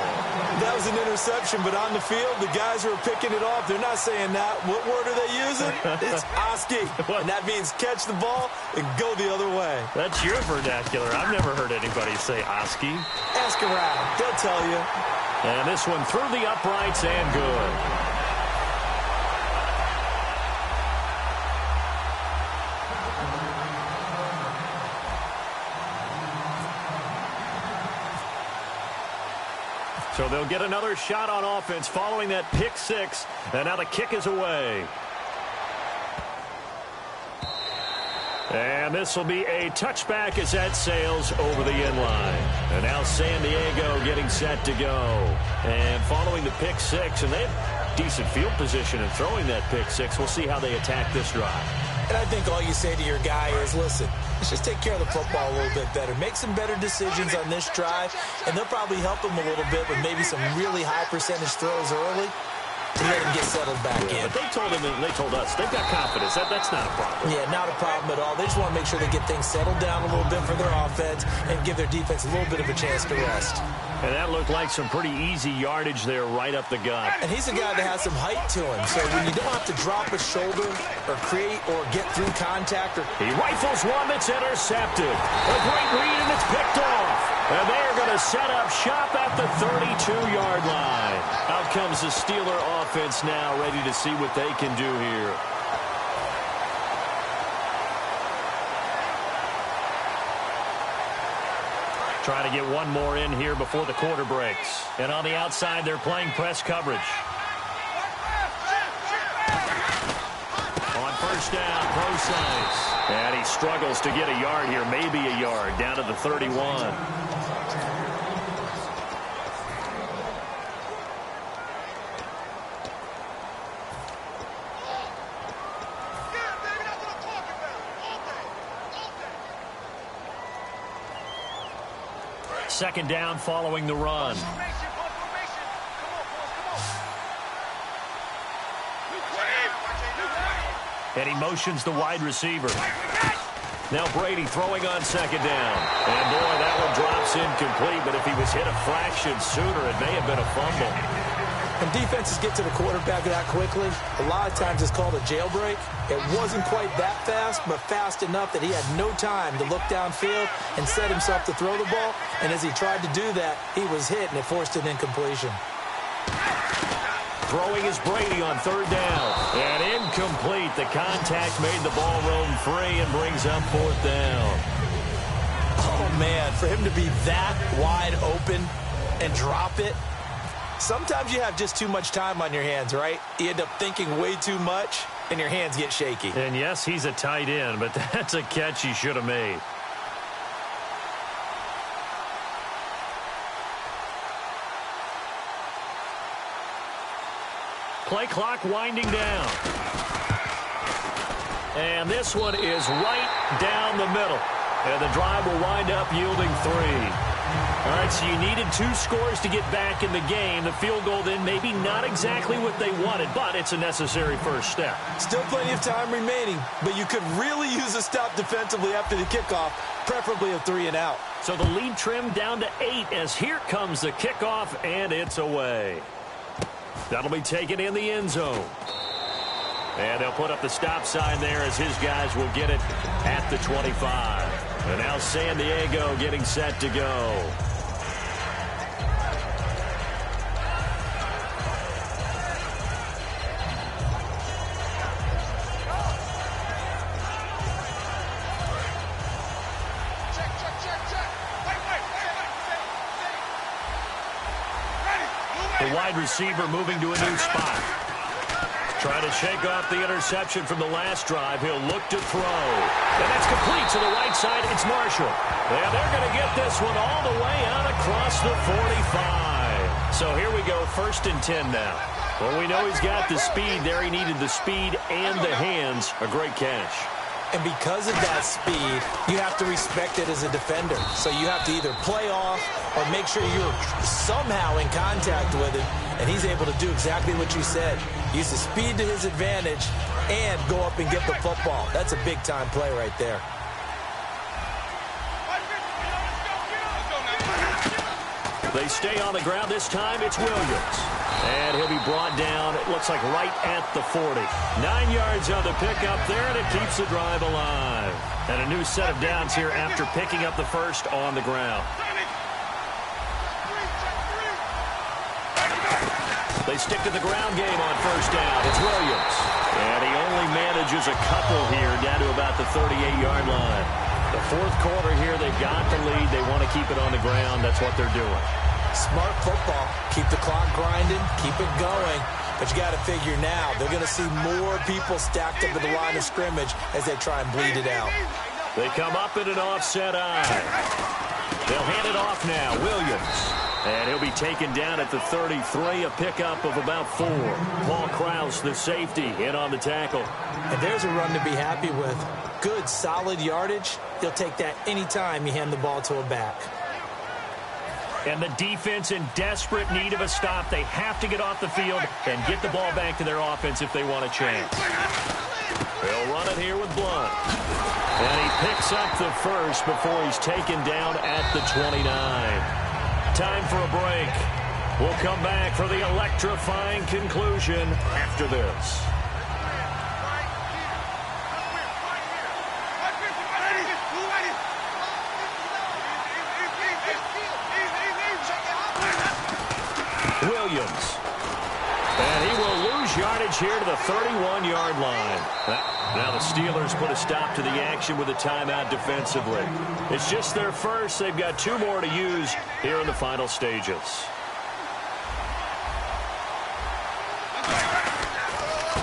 That was an interception, but on the field, the guys who are picking it off, they're not saying that. What word are they using? It's Oski. And that means catch the ball and go the other way. That's your vernacular. I've never heard anybody say Oski. Ask around. They'll tell you. And this one through the uprights and good. So they'll get another shot on offense following that pick six. And now the kick is away. And this will be a touchback as that sails over the end line. And now San Diego getting set to go. And following the pick six, and they have decent field position in throwing that pick six. We'll see how they attack this drive. And I think all you say to your guy is, listen, let's just take care of the football a little bit better. Make some better decisions on this drive, and they'll probably help him a little bit with maybe some really high percentage throws early to let him get settled back in. But they told him, and they told us, they've got confidence. That's not a problem. Yeah, not a problem at all. They just want to make sure they get things settled down a little bit for their offense and give their defense a little bit of a chance to rest. And that looked like some pretty easy yardage there right up the gut. And he's a guy that has some height to him. So when you don't have to drop a shoulder or create or get through contact. He rifles one that's intercepted. A great read, and it's picked off. And they're going to set up shop at the 32-yard line. Out comes the Steeler offense now, ready to see what they can do here. Trying to get one more in here before the quarter breaks. And on the outside, they're playing press coverage. On first down, Prosise. And he struggles to get a yard here, maybe a yard, down to the 31. Second down following the run. And he motions the wide receiver. Now Brady throwing on second down. And boy, that one drops incomplete, but if he was hit a fraction sooner, it may have been a fumble. When defenses get to the quarterback that quickly, a lot of times it's called a jailbreak. It wasn't quite that fast, but fast enough that he had no time to look downfield and set himself to throw the ball. And as he tried to do that, he was hit, and it forced an incompletion. Throwing is Brady on third down. And incomplete. The contact made the ball roam free and brings up fourth down. Oh, man, for him to be that wide open and drop it. Sometimes you have just too much time on your hands, right? You end up thinking way too much, and your hands get shaky. And yes, he's a tight end, but that's a catch he should have made. Play clock winding down. And this one is right down the middle. And the drive will wind up yielding 3. All right, so you needed 2 scores to get back in the game. The field goal then maybe not exactly what they wanted, but it's a necessary first step. Still plenty of time remaining, but you could really use a stop defensively after the kickoff, preferably a 3-and-out. So the lead trimmed down to 8 as here comes the kickoff, and it's away. That'll be taken in the end zone. And they'll put up the stop sign there as his guys will get it at the 25. And now San Diego getting set to go. The wide receiver moving to a new spot. Trying to shake off the interception from the last drive. He'll look to throw. And that's complete to the right side. It's Marshall. And they're going to get this one all the way out across the 45. So here we go, 1st and 10 now. Well, we know he's got the speed there. He needed the speed and the hands. A great catch. And because of that speed, you have to respect it as a defender. So you have to either play off or make sure you're somehow in contact with him. And he's able to do exactly what you said. Use the speed to his advantage and go up and get the football. That's a big-time play right there. They stay on the ground. This time it's Williams. And he'll be brought down, it looks like right at the 40. 9 yards on the pickup there, and it keeps the drive alive. And a new set of downs here after picking up the first on the ground. They stick to the ground game on first down. It's Williams. And he only manages a couple here down to about the 38-yard line. The fourth quarter here, they've got the lead. They want to keep it on the ground. That's what they're doing. Smart football. Keep the clock grinding. Keep it going. But you got to figure now, they're going to see more people stacked up at the line of scrimmage as they try and bleed it out. They come up in an offset eye. They'll hand it off now. Williams. And he'll be taken down at the 33, a pickup of about 4. Paul Krause, the safety, in on the tackle. And there's a run to be happy with. Good, solid yardage. He'll take that anytime you hand the ball to a back. And the defense in desperate need of a stop. They have to get off the field and get the ball back to their offense if they want a chance. They'll run it here with Blunt. And he picks up the first before he's taken down at the 29. Time for a break. We'll come back for the electrifying conclusion after this. Williams. And he will lose yardage here to the 31-yard line. Now the Steelers put a stop to the action with a timeout defensively. It's just their first. They've got 2 more to use here in the final stages.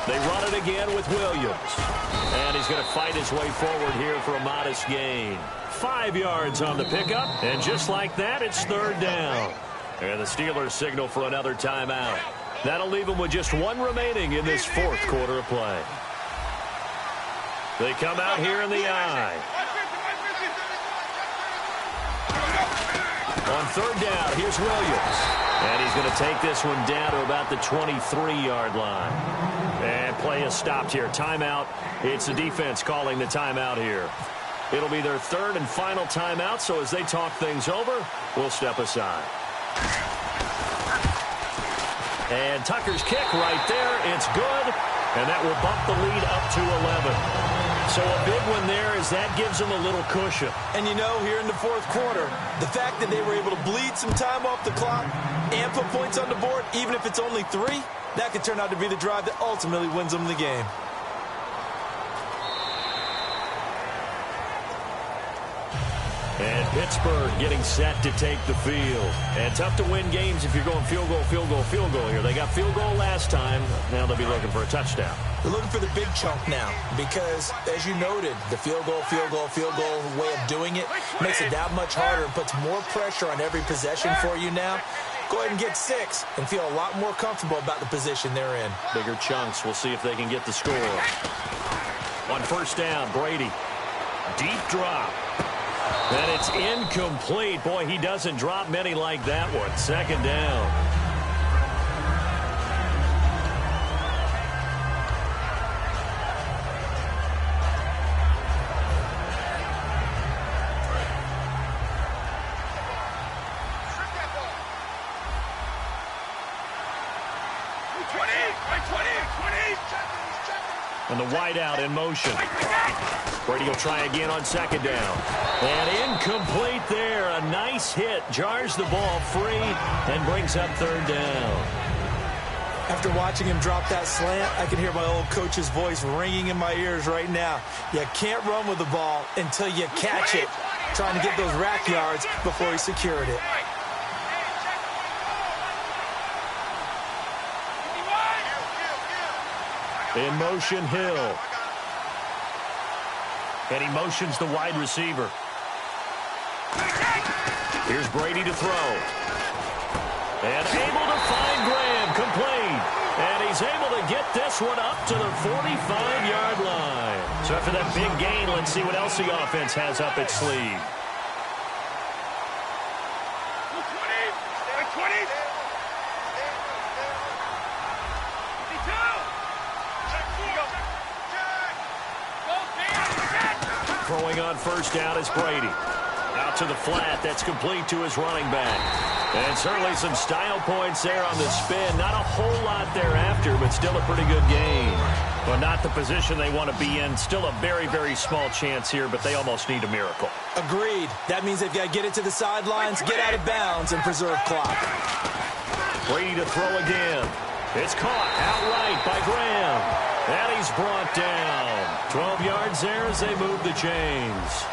They run it again with Williams. And he's going to fight his way forward here for a modest gain. 5 yards on the pickup. And just like that, it's third down. And the Steelers signal for another timeout. That'll leave them with just 1 remaining in this fourth quarter of play. They come out here in the eye. On third down, here's Williams. And he's going to take this one down to about the 23-yard line. And play is stopped here. Timeout. It's the defense calling the timeout here. It'll be their third and final timeout, so as they talk things over, we'll step aside. And Tucker's kick right there. It's good. And that will bump the lead up to 11. So a big one there as that gives them a little cushion. And you know, here in the fourth quarter, the fact that they were able to bleed some time off the clock and put points on the board, even if it's only 3, that could turn out to be the drive that ultimately wins them the game. And Pittsburgh getting set to take the field. And tough to win games if you're going field goal, field goal, field goal here. They got field goal last time. Now they'll be looking for a touchdown. They're looking for the big chunk now because, as you noted, the field goal way of doing it makes it that much harder and puts more pressure on every possession for you now. Go ahead and get 6 and feel a lot more comfortable about the position they're in. Bigger chunks. We'll see if they can get the score. On first down, Brady. Deep drop. And it's incomplete. Boy, he doesn't drop many like that one. Second down. And the wideout in motion. Brady will try again on second down. And incomplete there. A nice hit. Jars the ball free and brings up third down. After watching him drop that slant, I can hear my old coach's voice ringing in my ears right now. You can't run with the ball until you catch it. Trying to get those rack yards before he secured it. In motion, Hill. And he motions the wide receiver. Here's Brady to throw. And able to find Graham, complete. And he's able to get this one up to the 45-yard line. So after that big gain, let's see what else the offense has up its sleeve. Throwing on first down is Brady. Out to the flat. That's complete to his running back. And certainly some style points there on the spin. Not a whole lot thereafter, but still a pretty good game. But not the position they want to be in. Still a very, very small chance here, but they almost need a miracle. Agreed. That means they've got to get it to the sidelines, get out of bounds, and preserve clock. Brady to throw again. It's caught outright by Graham. And he's brought down. 12 yards there as they move the chains.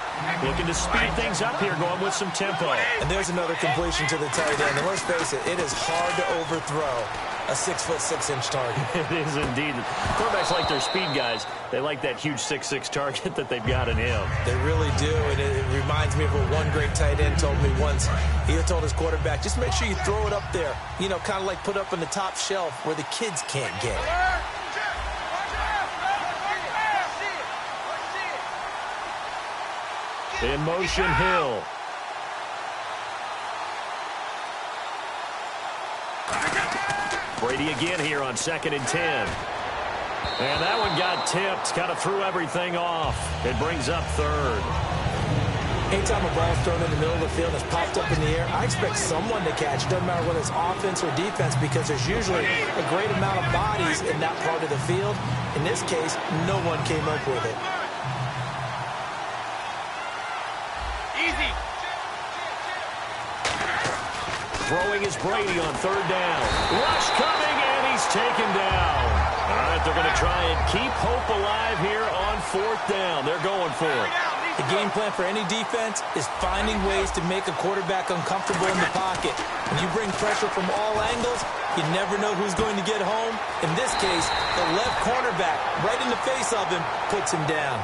Looking to speed things up here, going with some tempo. And there's another completion to the tight end. And let's face it, it is hard to overthrow a 6'6" target. It is indeed. Quarterbacks like their speed guys. They like that huge 6'6" target that they've got in him. They really do, and it reminds me of what one great tight end told me once. He told his quarterback, just make sure you throw it up there. You know, kind of like put up on the top shelf where the kids can't get it. In motion, Hill. Brady again here on 2nd and 10. And that one got tipped. Kind of threw everything off. It brings up 3rd. Anytime a ball's thrown in the middle of the field and it's popped up in the air, I expect someone to catch it. Doesn't matter whether it's offense or defense, because there's usually a great amount of bodies in that part of the field. In this case, no one came up with it. Easy. Throwing is Brady on 3rd down. Rush coming, and he's taken down. All right, they're going to try and keep hope alive here on 4th down. They're going for it. The game plan for any defense is finding ways to make a quarterback uncomfortable in the pocket. When you bring pressure from all angles, you never know who's going to get home. In this case, the left cornerback, right in the face of him, puts him down.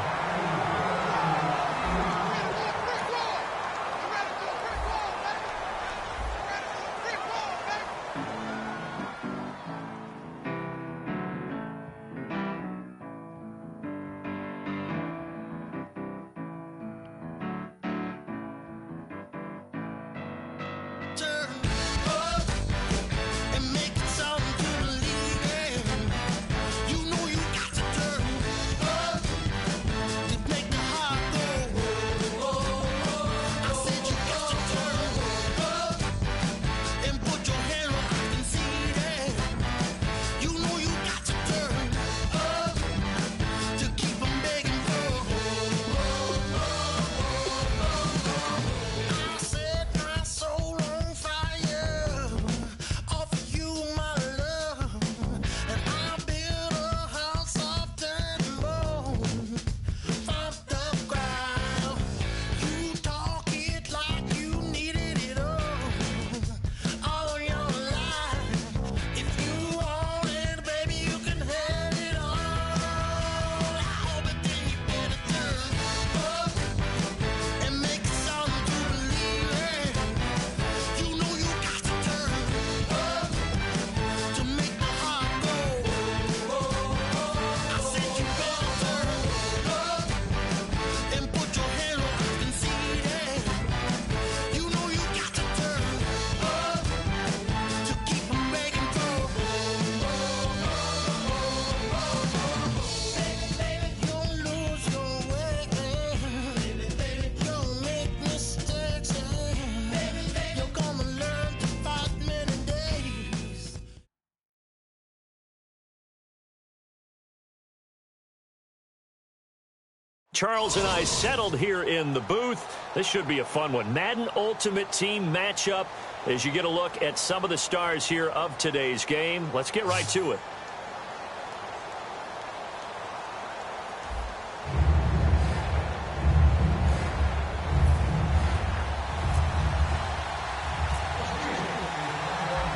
Charles and I settled here in the booth. This should be a fun one. Madden Ultimate Team matchup as you get a look at some of the stars here of today's game. Let's get right to it.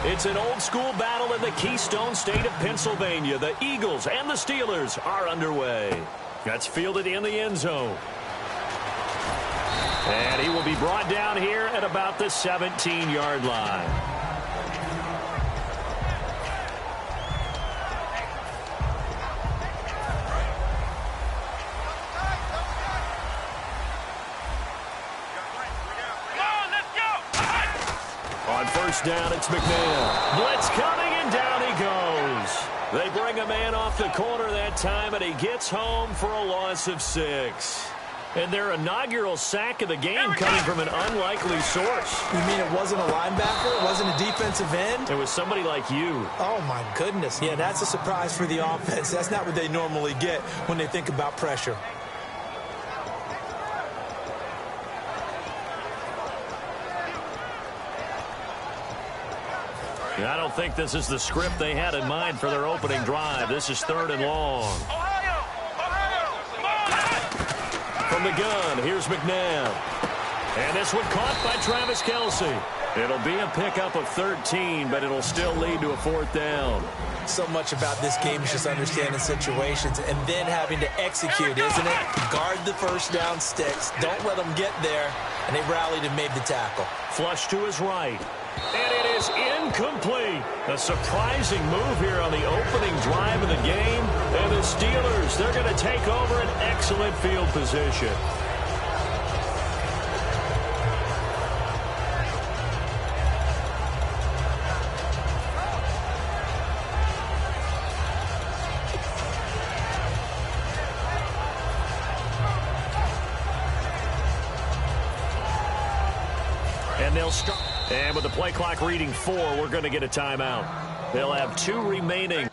It's an old-school battle in the Keystone State of Pennsylvania. The Eagles and the Steelers are underway. That's fielded in the end zone. And he will be brought down here at about the 17-yard line. On 1st down, it's McMahon. Blitz coming, and down he goes. They bring a man off the corner that time, and he gets home for a loss of 6. And their inaugural sack of the game coming from an unlikely source. You mean it wasn't a linebacker? It wasn't a defensive end? It was somebody like you. Oh, my goodness. Yeah, that's a surprise for the offense. That's not what they normally get when they think about pressure. I don't think this is the script they had in mind for their opening drive. This is 3rd and long. From the gun, here's McNabb. And this one caught by Travis Kelce. It'll be a pickup of 13, but it'll still lead to a 4th down. So much about this game is just understanding situations and then having to execute, isn't it? Guard the first down sticks. Don't let them get there. And they rallied and made the tackle. Flush to his right. And it is incomplete. A surprising move here on the opening drive of the game. And the Steelers, they're going to take over an excellent field position. And they'll start. And with the play clock reading 4, we're going to get a timeout. They'll have 2 remaining.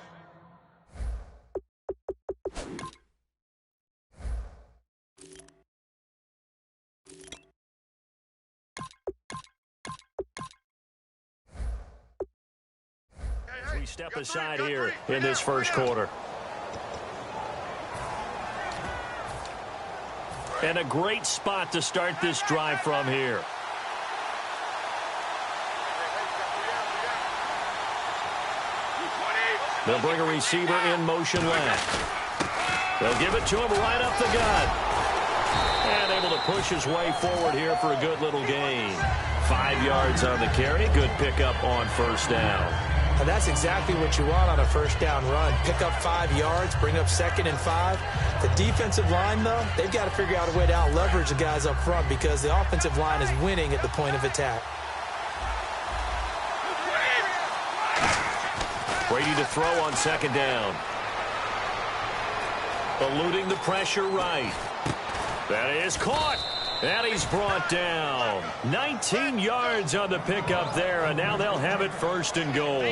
As we step aside here in this first quarter. And a great spot to start this drive from here. They'll bring a receiver in motion left. They'll give it to him right up the gut. And able to push his way forward here for a good little gain. 5 yards on the carry. Good pickup on first down. And that's exactly what you want on a first down run. Pick up 5 yards, bring up 2nd and 5. The defensive line, though, they've got to figure out a way to out-leverage the guys up front because the offensive line is winning at the point of attack. Brady to throw on 2nd down. Eluding the pressure right. That is caught. And he's brought down. 19 yards on the pickup there, and now they'll have it 1st and goal.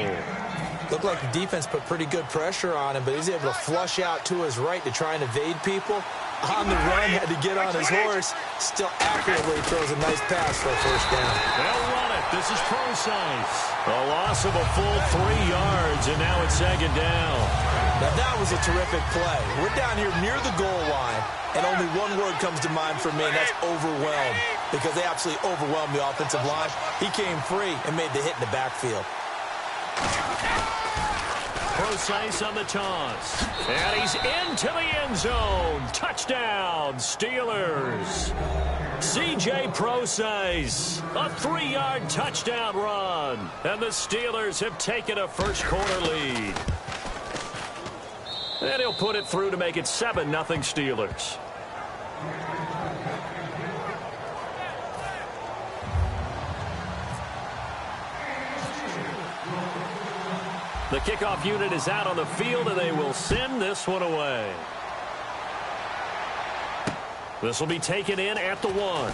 Looked like the defense put pretty good pressure on him, but he's able to flush out to his right to try and evade people. On the run, had to get on his horse. Still accurately throws a nice pass for a first down. They'll run it. This is Procise. A loss of a full 3 yards, and now it's 2nd down. Now that was a terrific play. We're down here near the goal line, and only one word comes to mind for me, and that's overwhelmed, because they absolutely overwhelmed the offensive line. He came free and made the hit in the backfield. Procise on the toss. And he's into the end zone. Touchdown, Steelers. C.J. Procise, a 3-yard touchdown run. And the Steelers have taken a first quarter lead. And he'll put it through to make it 7-0 Steelers. The kickoff unit is out on the field, and they will send this one away. This will be taken in at the 1.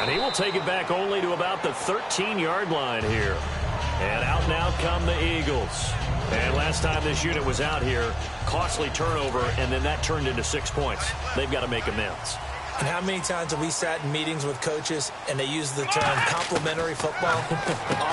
And he will take it back only to about the 13-yard line here. And out now come the Eagles. And last time this unit was out here, costly turnover, and then that turned into 6 points. They've got to make amends. And how many times have we sat in meetings with coaches and they use the term complementary football?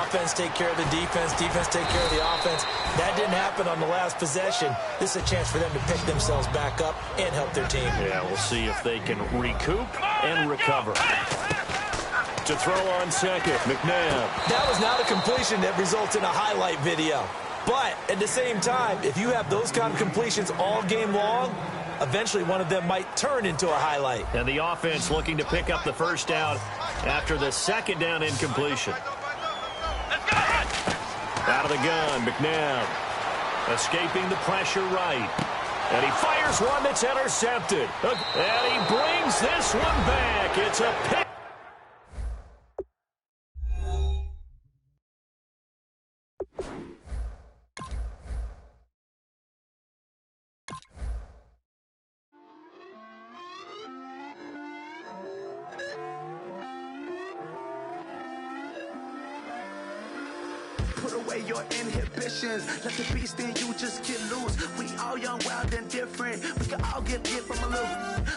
Offense take care of the defense, defense take care of the offense. That didn't happen on the last possession. This is a chance for them to pick themselves back up and help their team. Yeah, we'll see if they can recoup and recover. To throw on 2nd, McNabb. That was not a completion that results in a highlight video. But at the same time, if you have those kind of completions all game long, eventually one of them might turn into a highlight. And the offense looking to pick up the first down after the 2nd down incompletion. Out of the gun, McNabb. Escaping the pressure right. And he fires one that's intercepted. And he brings this one back. It's a pick. put away your inhibitions. Let the beast in you just get loose. We all young, wild, and different. We can all get lit from a little.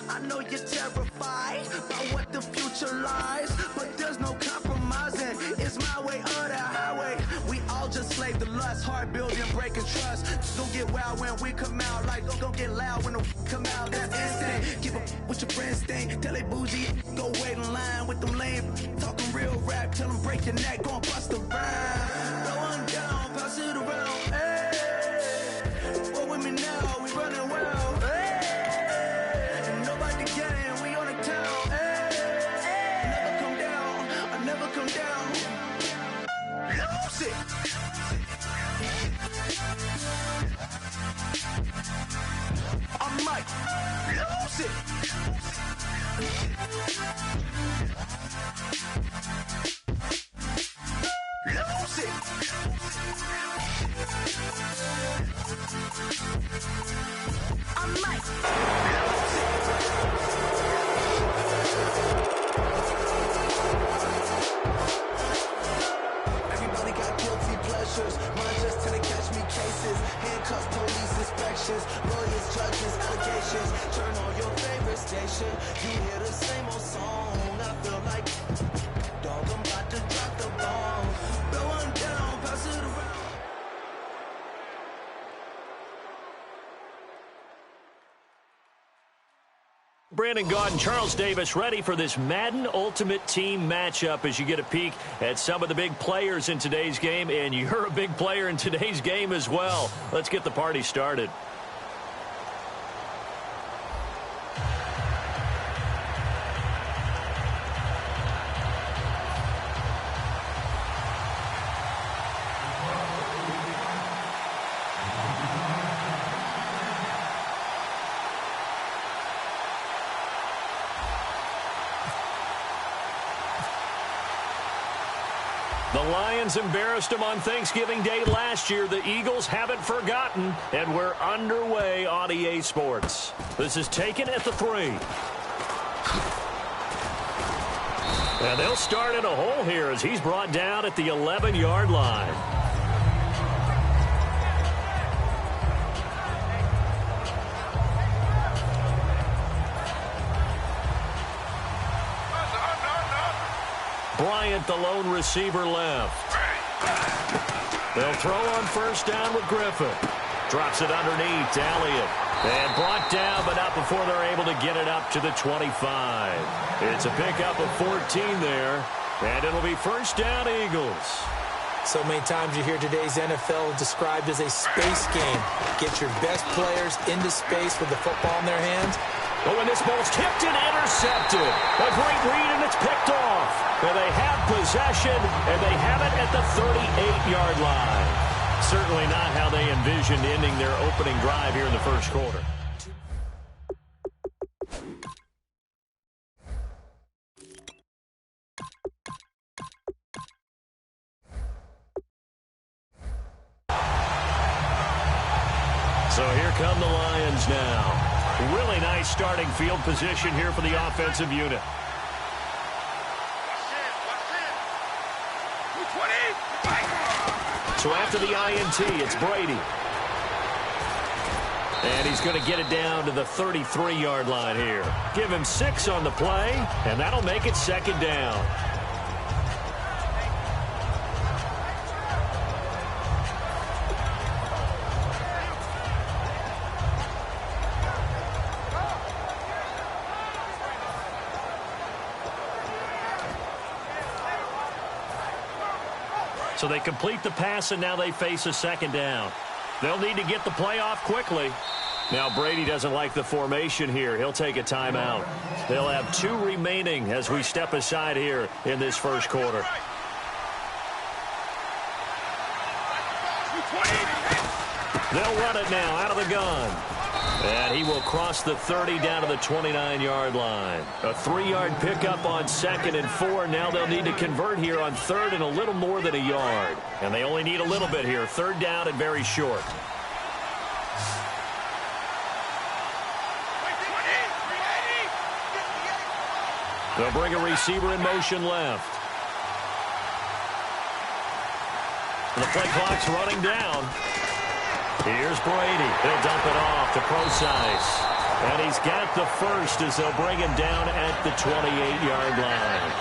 I know you're terrified by what the future lies, but there's no compromising. It's my way or the highway. We all just slave the lust, hard building, breaking trust. Don't get wild when we come out, like don't get loud when the come out. That's instant. Keep up with your friends thing. Tell they bougie, go wait in line with them lame. Talking real rap, tell them break your neck, go and bust the rhyme. Going down, pass it around. Hey, what with me now? We running wild. Hey, and nobody can. We on the town. Hey, never come down. I never come down. Lose it. I might lose it. Lose it. I might lose it. Everybody got guilty pleasures. Mine just tend to catch me cases. Handcuffs, police inspections, lawyers, judges, allegations. Turn on your favorite station. You hear the same old song. I feel like, dog, I'm about to drop the bomb. Blow one down, pass it around. Brandon Gaudin and Charles Davis ready for this Madden Ultimate Team matchup as you get a peek at some of the big players in today's game, and you're a big player in today's game as well. Let's get the party started. The Lions embarrassed them on Thanksgiving Day last year. The Eagles haven't forgotten, and we're underway on EA Sports. This is taken at the 3. And they'll start in a hole here as he's brought down at the 11-yard line. Bryant, the lone receiver, left. They'll throw on first down with Griffin. Drops it underneath to Elliott. And brought down, but not before they're able to get it up to the 25. It's a pickup of 14 there. And it'll be first down, Eagles. So many times you hear today's NFL described as a space game. Get your best players into space with the football in their hands. But when this ball's tipped and intercepted, a great read, and it's picked off. And they have possession, and they have it at the 38-yard line. Certainly not how they envisioned ending their opening drive here in the first quarter. So here come the Lions now. Really nice starting field position here for the offensive unit. So after the INT, it's Brady. And he's going to get it down to the 33-yard line here. Give him 6 on the play, and that'll make it second down. So they complete the pass, and now they face a second down. They'll need to get the play off quickly. Now Brady doesn't like the formation here. He'll take a timeout. They'll have 2 remaining as we step aside here in this first quarter. They'll run it now out of the gun. And he will cross the 30 down to the 29-yard line. A 3-yard pickup on second and 4. Now they'll need to convert here on third and a little more than a yard. And they only need a little bit here. Third down and very short. They'll bring a receiver in motion left. The play clock's running down. Here's Brady. He'll dump it off to Procise. And he's got the first as they'll bring him down at the 28-yard line.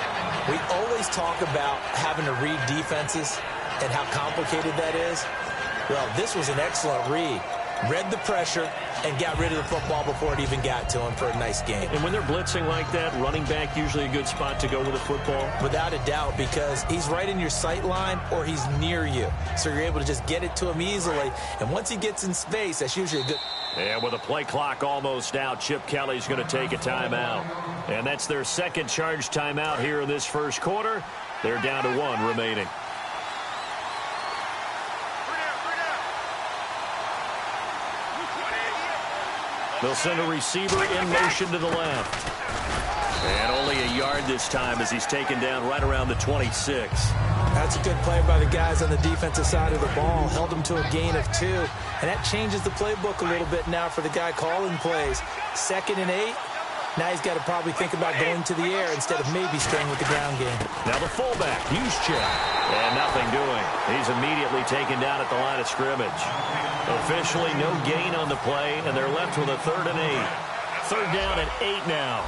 We always talk about having to read defenses and how complicated that is. Well, this was an excellent read. Read the pressure and got rid of the football before it even got to him for a nice game. And when they're blitzing like that, running back usually a good spot to go with the football? Without a doubt, because he's right in your sight line or he's near you. So you're able to just get it to him easily. And once he gets in space, that's usually a good... And with the play clock almost out, Chip Kelly's going to take a timeout. And that's their second charge timeout here in this first quarter. They're down to 1 remaining. They'll send a receiver in motion to the left. And only a yard this time as he's taken down right around the 26. That's a good play by the guys on the defensive side of the ball. Held him to a gain of 2. And that changes the playbook a little bit now for the guy calling plays. 2nd and 8. Now he's got to probably think about going to the air instead of maybe staying with the ground game. Now the fullback, Juszczyk. And nothing doing. He's immediately taken down at the line of scrimmage. Officially no gain on the play, and they're left with a 3rd and 8. 3rd down and 8 now.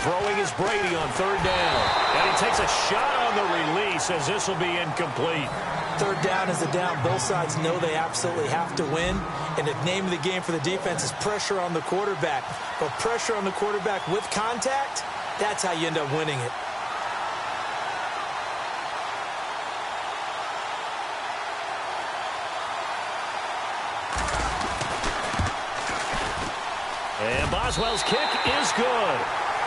Throwing is Brady on 3rd down. And he takes a shot on the release as this will be incomplete. 3rd down is a down. Both sides know they absolutely have to win. And the name of the game for the defense is pressure on the quarterback. But pressure on the quarterback with contact, that's how you end up winning it. And Boswell's kick is good.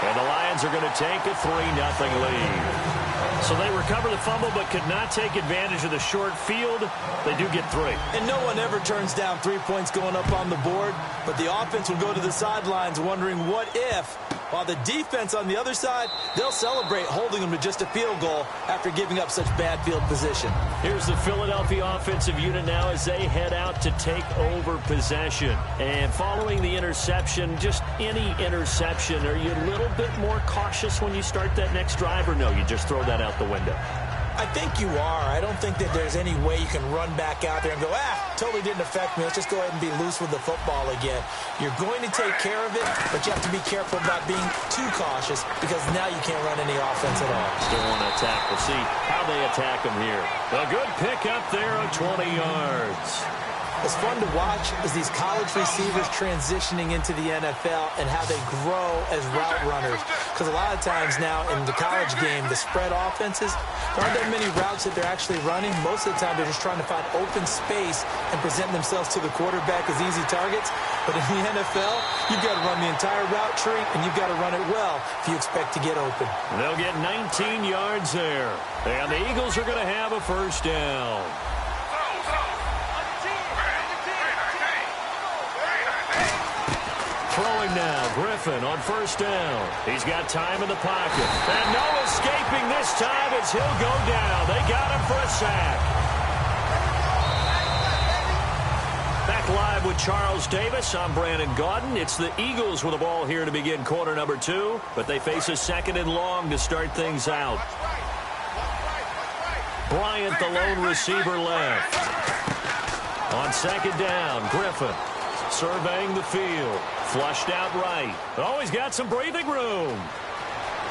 And the Lions are going to take a 3-0 lead. So they recover the fumble but could not take advantage of the short field. They do get 3. And no one ever turns down 3 points going up on the board. But the offense will go to the sidelines wondering what if. While the defense on the other side, they'll celebrate holding them to just a field goal after giving up such bad field position. Here's the Philadelphia offensive unit now as they head out to take over possession. And following the interception, just any interception, are you a little bit more cautious when you start that next drive, or no, you just throw that out the window? I think you are. I don't think that there's any way you can run back out there and go, totally didn't affect me. Let's just go ahead and be loose with the football again. You're going to take care of it, but you have to be careful about being too cautious because now you can't run any offense at all. Still want to attack. We'll see how they attack them here. A good pick up there of 20 yards. It's fun to watch as these college receivers transitioning into the NFL and how they grow as route runners. Because a lot of times now in the college game, the spread offenses, there aren't that many routes that they're actually running. Most of the time, they're just trying to find open space and present themselves to the quarterback as easy targets. But in the NFL, you've got to run the entire route tree, and you've got to run it well if you expect to get open. They'll get 19 yards there. And the Eagles are going to have a 1st down. Throwing now, Griffin on 1st down. He's got time in the pocket. And no escaping this time as he'll go down. They got him for a sack. Back live with Charles Davis. I'm Brandon Gaudin. It's the Eagles with the ball here to begin quarter number 2. But they face a 2nd and long to start things out. Bryant, the lone receiver, left. On 2nd down, Griffin surveying the field. Flushed out right. Oh, he's got some breathing room.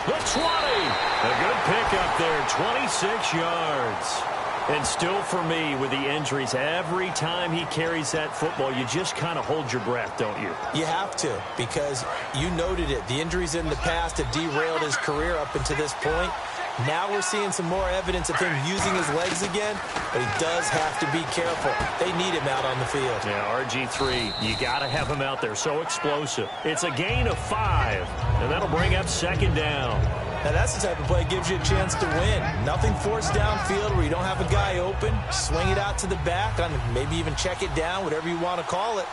The 20. A good pickup there. 26 yards. And still for me with the injuries, every time he carries that football, you just kind of hold your breath, don't you? You have to, because you noted it. The injuries in the past have derailed his career up until this point. Now we're seeing some more evidence of him using his legs again, but he does have to be careful. They need him out on the field. Yeah, RG3, you got to have him out there. So explosive. It's a gain of 5, and that'll bring up 2nd down. Now that's the type of play that gives you a chance to win. Nothing forced downfield where you don't have a guy open. Swing it out to the back, maybe even check it down, whatever you want to call it.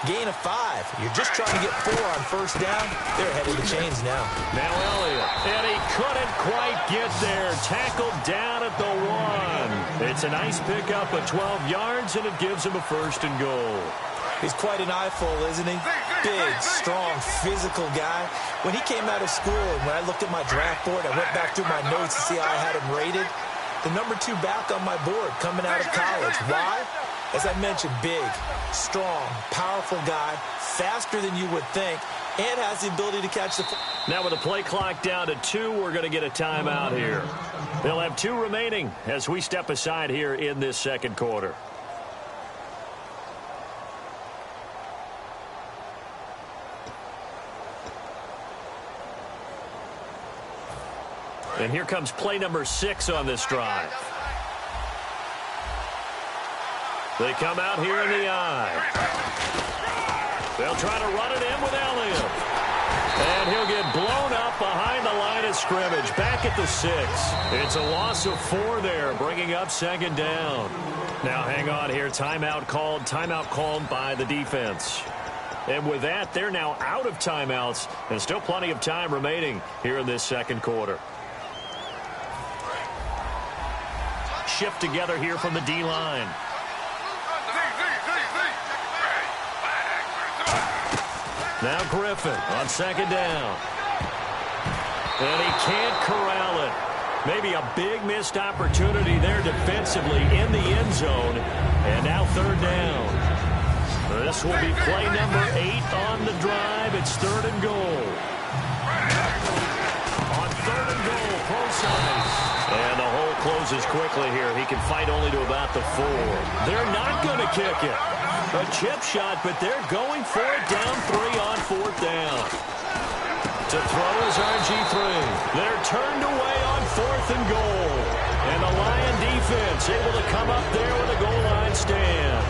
Gain of 5. You're just trying to get 4 on 1st down. They're ahead of the chains now. Now Elliott, and he couldn't quite get there. Tackled down at the 1. It's a nice pickup of 12 yards, and it gives him a 1st and goal. He's quite an eyeful, isn't he? Big, strong, physical guy. When he came out of school, and when I looked at my draft board, I went back through my notes to see how I had him rated. The number 2 back on my board coming out of college. Why? As I mentioned, big, strong, powerful guy, faster than you would think, and has the ability to catch the... Now with the play clock down to 2, we're going to get a timeout here. They'll have 2 remaining as we step aside here in this second quarter. And here comes play number 6 on this drive. They come out here in the eye. They'll try to run it in with Elliott. And he'll get blown up behind the line of scrimmage. Back at the 6. It's a loss of 4 there, bringing up second down. Now hang on here. Timeout called by the defense. And with that, they're now out of timeouts. And still plenty of time remaining here in this second quarter. Shift together here from the D-line. Now Griffin on second down. And he can't corral it. Maybe a big missed opportunity there defensively in the end zone. And now third down. This will be play number 8 on the drive. It's 3rd and goal. On 3rd and goal, close size. And the hole closes quickly here. He can fight only to about the 4. They're not going to kick it. A chip shot, but they're going for it down 3 on 4th down. To throw is RG3. They're turned away on 4th and goal. And the Lion defense able to come up there with a goal line stand.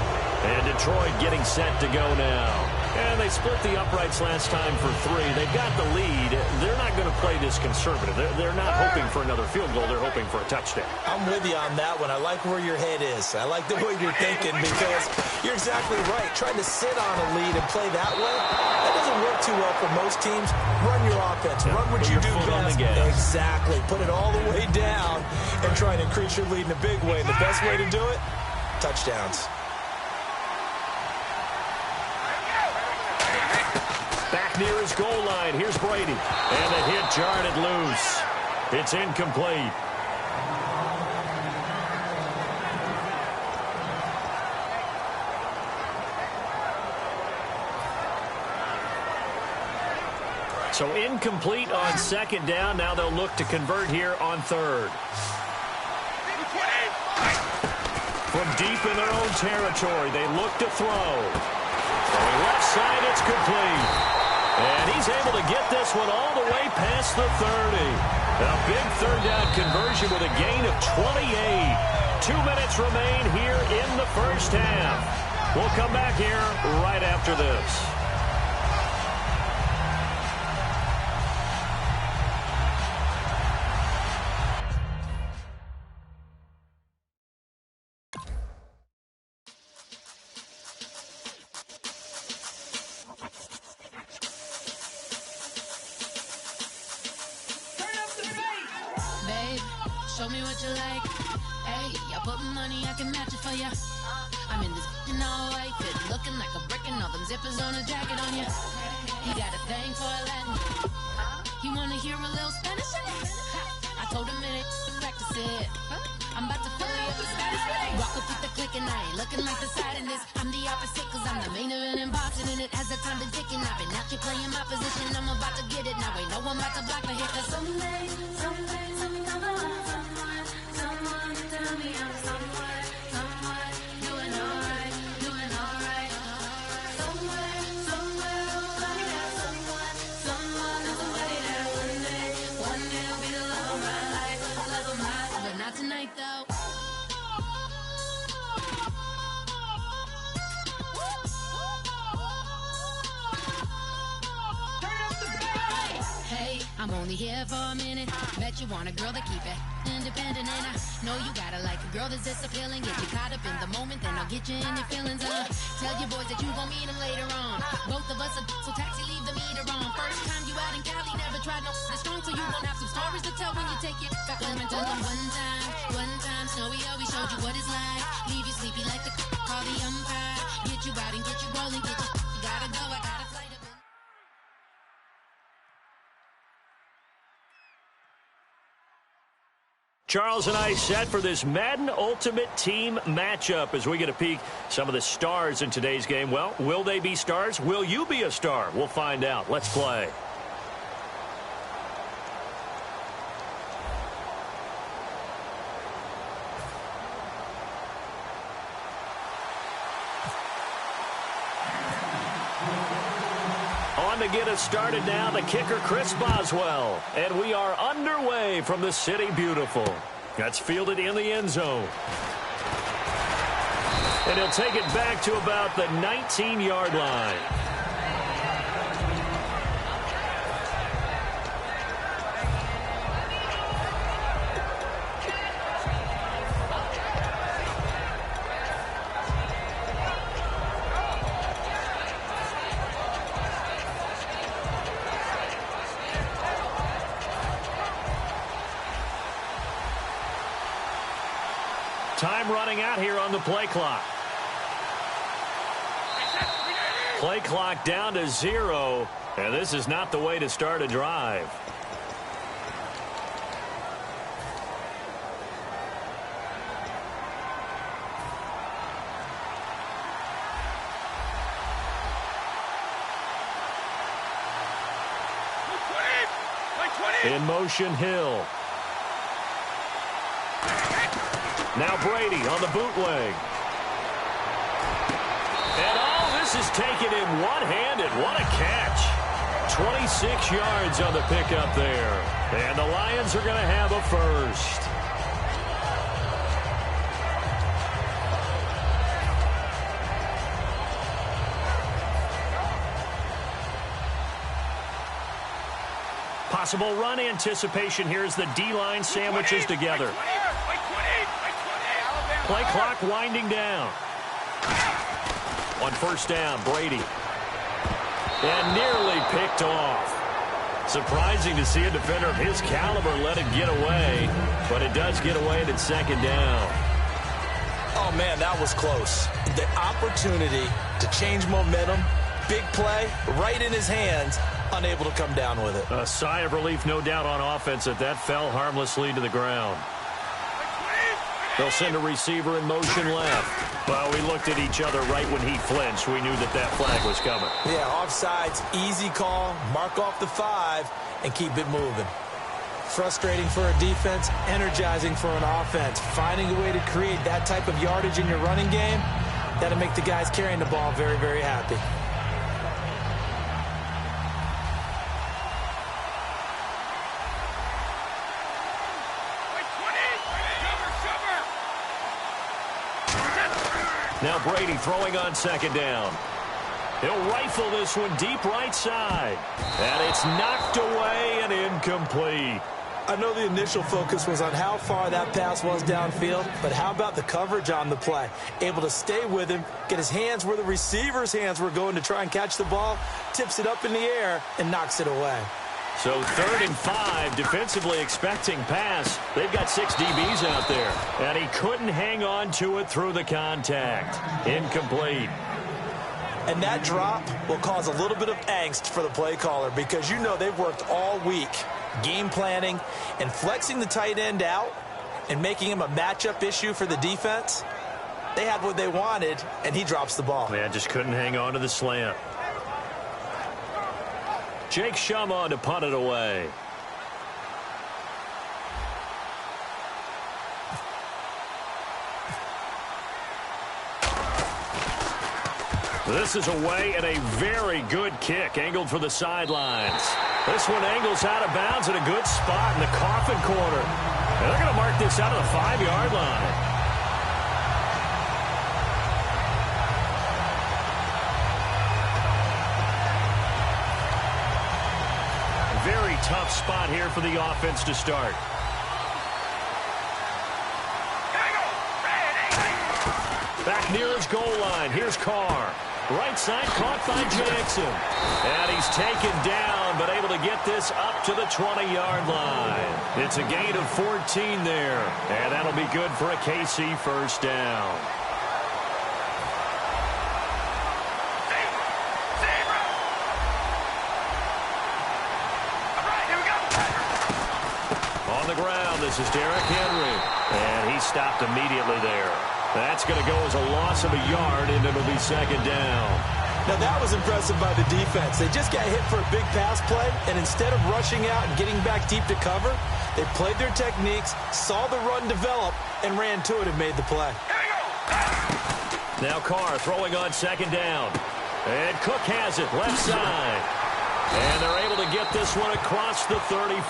And Detroit getting set to go now. And they split the uprights last time for 3. They've got the lead. They're not going to play this conservative. They're not hoping for another field goal. They're hoping for a touchdown. I'm with you on that one. I like where your head is. I like the way you're thinking because you're exactly right. Trying to sit on a lead and play that way, that doesn't work too well for most teams. Run your offense. Run what you do best. Exactly. Put it all the way down and try and increase your lead in a big way. The best way to do it, touchdowns. Back near his goal line. Here's Brady. And the hit jarred it loose. It's incomplete. So incomplete on second down. Now they'll look to convert here on 3rd. From deep in their own territory, they look to throw. On the left side, it's complete. And he's able to get this one all the way past the 30. A big 3rd down conversion with a gain of 28. 2 minutes remain here in the first half. We'll come back here right after this. Show me what you like. Hey, I put money, I can match it for ya. I'm in this in all white fit, looking like a brick and all them zippers on a jacket on ya. He got a thing for a Latin. He wanna hear a little Spanish? I told him it to practice it. I'm about to fill you up with Spanish. Walk up with the click and I ain't looking like the side in this. I'm the opposite cause I'm the main event and boxing in it. As the time been ticking, I've been out here playing my position. I'm about to get it now. Ain't no one about to block the hit. Cause someday, someone come along. Someone tell me I'm someone doing alright. Somewhere, somebody got someone somebody that one day will be the love of my life, but not tonight though. Hey, I'm only here for a minute. Bet you want a girl to keep it independent, and I know you gotta like a girl that's this appealing. Get you caught up in the moment, then I'll get you in your feelings. Tell your boys that you gon' meet them later on. Both of us are so taxi, leave the meter on. First time you out in Cali, never tried no strong, so you gon' have some stories to tell when you take it back home and tell them one time, Snowy always showed you what it's like. Leave you sleepy like the call the umpire. Get you out and get you rolling, get your gotta go, I gotta flight up. Charles and I set for this Madden Ultimate Team matchup as we get a peek some of the stars in today's game. Well, will they be stars? Will you be a star? We'll find out. Let's play. On to get us started now, the kicker, Chris Boswell. And we are underway from the City Beautiful. That's fielded in the end zone. And he'll take it back to about the 19-yard line. Time running out here on the play clock. Play clock down to 0, and this is not the way to start a drive. In motion, Hill. Now Brady on the bootleg. And all this is taken in one-handed. What a catch. 26 yards on the pickup there. And the Lions are going to have a first. Possible run anticipation here as the D-line sandwiches together. Play clock winding down. On first down, Brady. And nearly picked off. Surprising to see a defender of his caliber let it get away, but it does get away at second down. Oh, man, that was close. The opportunity to change momentum, big play, right in his hands, unable to come down with it. A sigh of relief, no doubt, on offense that fell harmlessly to the ground. They'll send a receiver in motion left. Well, we looked at each other right when he flinched. We knew that flag was coming. Yeah, offsides, easy call, mark off the 5, and keep it moving. Frustrating for a defense, energizing for an offense. Finding a way to create that type of yardage in your running game, that'll make the guys carrying the ball very, very happy. Now Brady throwing on second down. He'll rifle this one deep right side. And it's knocked away and incomplete. I know the initial focus was on how far that pass was downfield, but how about the coverage on the play? Able to stay with him, get his hands where the receiver's hands were going to try and catch the ball, tips it up in the air, and knocks it away. So 3rd and 5, defensively expecting pass. They've got 6 DBs out there. And he couldn't hang on to it through the contact. Incomplete. And that drop will cause a little bit of angst for the play caller because you know they've worked all week game planning and flexing the tight end out and making him a matchup issue for the defense. They had what they wanted, and he drops the ball. Man, just couldn't hang on to the slant. Jake Shama to punt it away. This is away and a very good kick angled for the sidelines. This one angles out of bounds at a good spot in the coffin corner. And they're going to mark this out of the 5-yard line. Very tough spot here for the offense to start. Back near his goal line. Here's Carr. Right side caught by Jackson. And he's taken down, but able to get this up to the 20-yard line. It's a gain of 14 there. And that'll be good for a KC first down. the ground. This is Derrick Henry. And he stopped immediately there. That's going to go as a loss of a yard, and it'll be second down. Now, that was impressive by the defense. They just got hit for a big pass play, and instead of rushing out and getting back deep to cover, they played their techniques, saw the run develop, and ran to it and made the play. Now Carr throwing on second down. And Cook has it, left side. And they're able to get this one across the 35.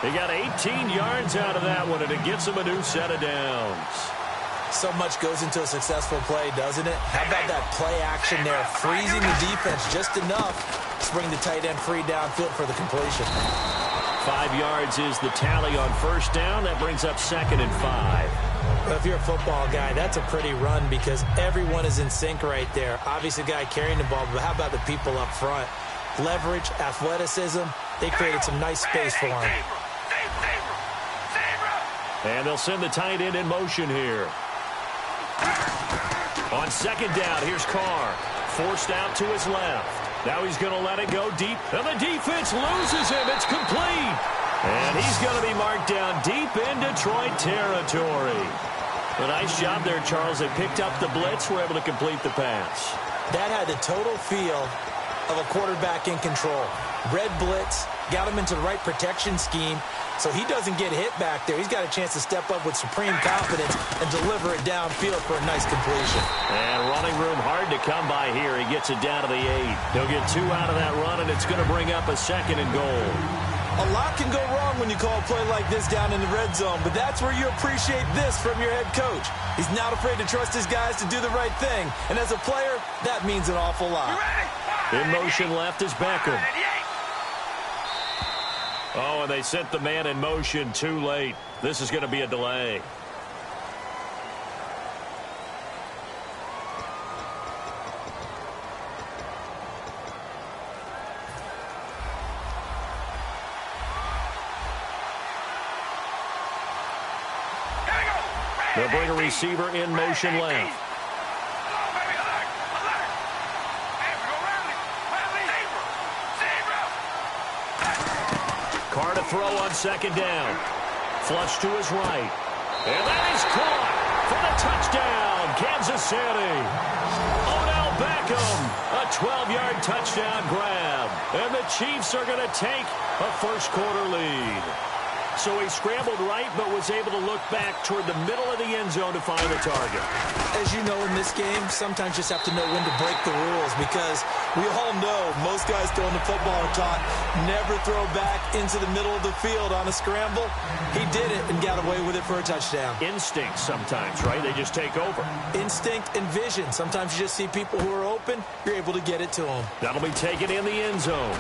They got 18 yards out of that one, and it gets them a new set of downs. So much goes into a successful play, doesn't it? How about that play action there, freezing the defense just enough to bring the tight end free downfield for the completion. 5 yards is the tally on first down. That brings up 2nd and 5. Well, if you're a football guy, that's a pretty run because everyone is in sync right there. Obviously, the guy carrying the ball, but how about the people up front? Leverage, athleticism, they created some nice space for him. And they'll send the tight end in motion here. On second down, here's Carr. Forced out to his left. Now he's going to let it go deep, and the defense loses him. It's complete. And he's going to be marked down deep in Detroit territory. A nice job there, Charles. They picked up the blitz, were able to complete the pass. That had the total feel of a quarterback in control. Red blitz, got him into the right protection scheme, so he doesn't get hit back there. He's got a chance to step up with supreme confidence and deliver it downfield for a nice completion. And running room hard to come by here. He gets it down to the 8. He'll get 2 out of that run, and it's going to bring up a 2nd and goal. A lot can go wrong when you call a play like this down in the red zone, but that's where you appreciate this from your head coach. He's not afraid to trust his guys to do the right thing, and as a player, that means an awful lot. In motion left is Beckham. Oh, and they sent the man in motion too late. This is going to be a delay. They'll bring a receiver in motion left. Carr to throw on second down. Flush to his right. And that is caught for the touchdown, Kansas City. Odell Beckham, a 12-yard touchdown grab. And the Chiefs are going to take a first-quarter lead. So he scrambled right, but was able to look back toward the middle of the end zone to find the target. As you know, in this game, sometimes you just have to know when to break the rules because we all know most guys throwing the football are taught never throw back into the middle of the field on a scramble. He did it and got away with it for a touchdown. Instinct sometimes, right? They just take over. Instinct and vision. Sometimes you just see people who are open, you're able to get it to them. That'll be taken in the end zone.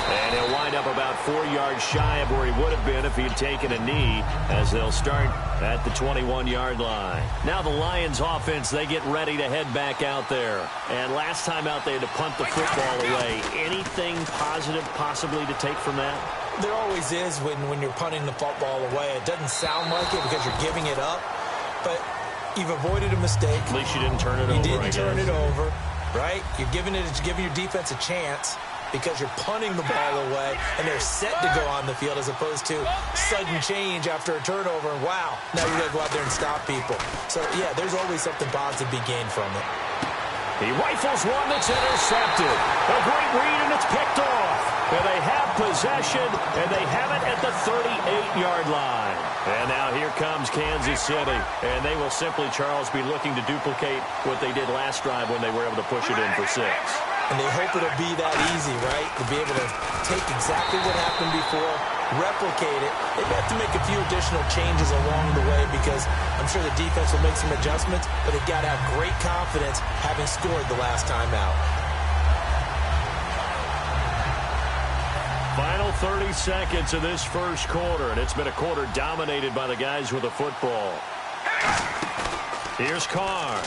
And he'll wind up about 4 yards shy of where he would have been if he had taken a knee, as they'll start at the 21-yard line. Now the Lions offense, they get ready to head back out there. And last time out, they had to punt the football away. Anything positive possibly to take from that? There always is when you're punting the football away. It doesn't sound like it because you're giving it up, but you've avoided a mistake. At least you didn't turn it over. You didn't turn it over, right? You're giving your defense a chance because you're punting the ball away, and they're set to go on the field as opposed to sudden change after a turnover, and wow, now you got to go out there and stop people. So, yeah, there's always something positive to be gained from it. He rifles one that's intercepted. A great read, and it's picked off. And they have possession, and they have it at the 38-yard line. And now here comes Kansas City. And they will simply, Charles, be looking to duplicate what they did last drive when they were able to push it in for 6. And they hope it'll be that easy, right? To be able to take exactly what happened before, replicate it. They have to make a few additional changes along the way because I'm sure the defense will make some adjustments, but they've got to have great confidence having scored the last time out. Final 30 seconds of this first quarter, and it's been a quarter dominated by the guys with the football. Here's Carr.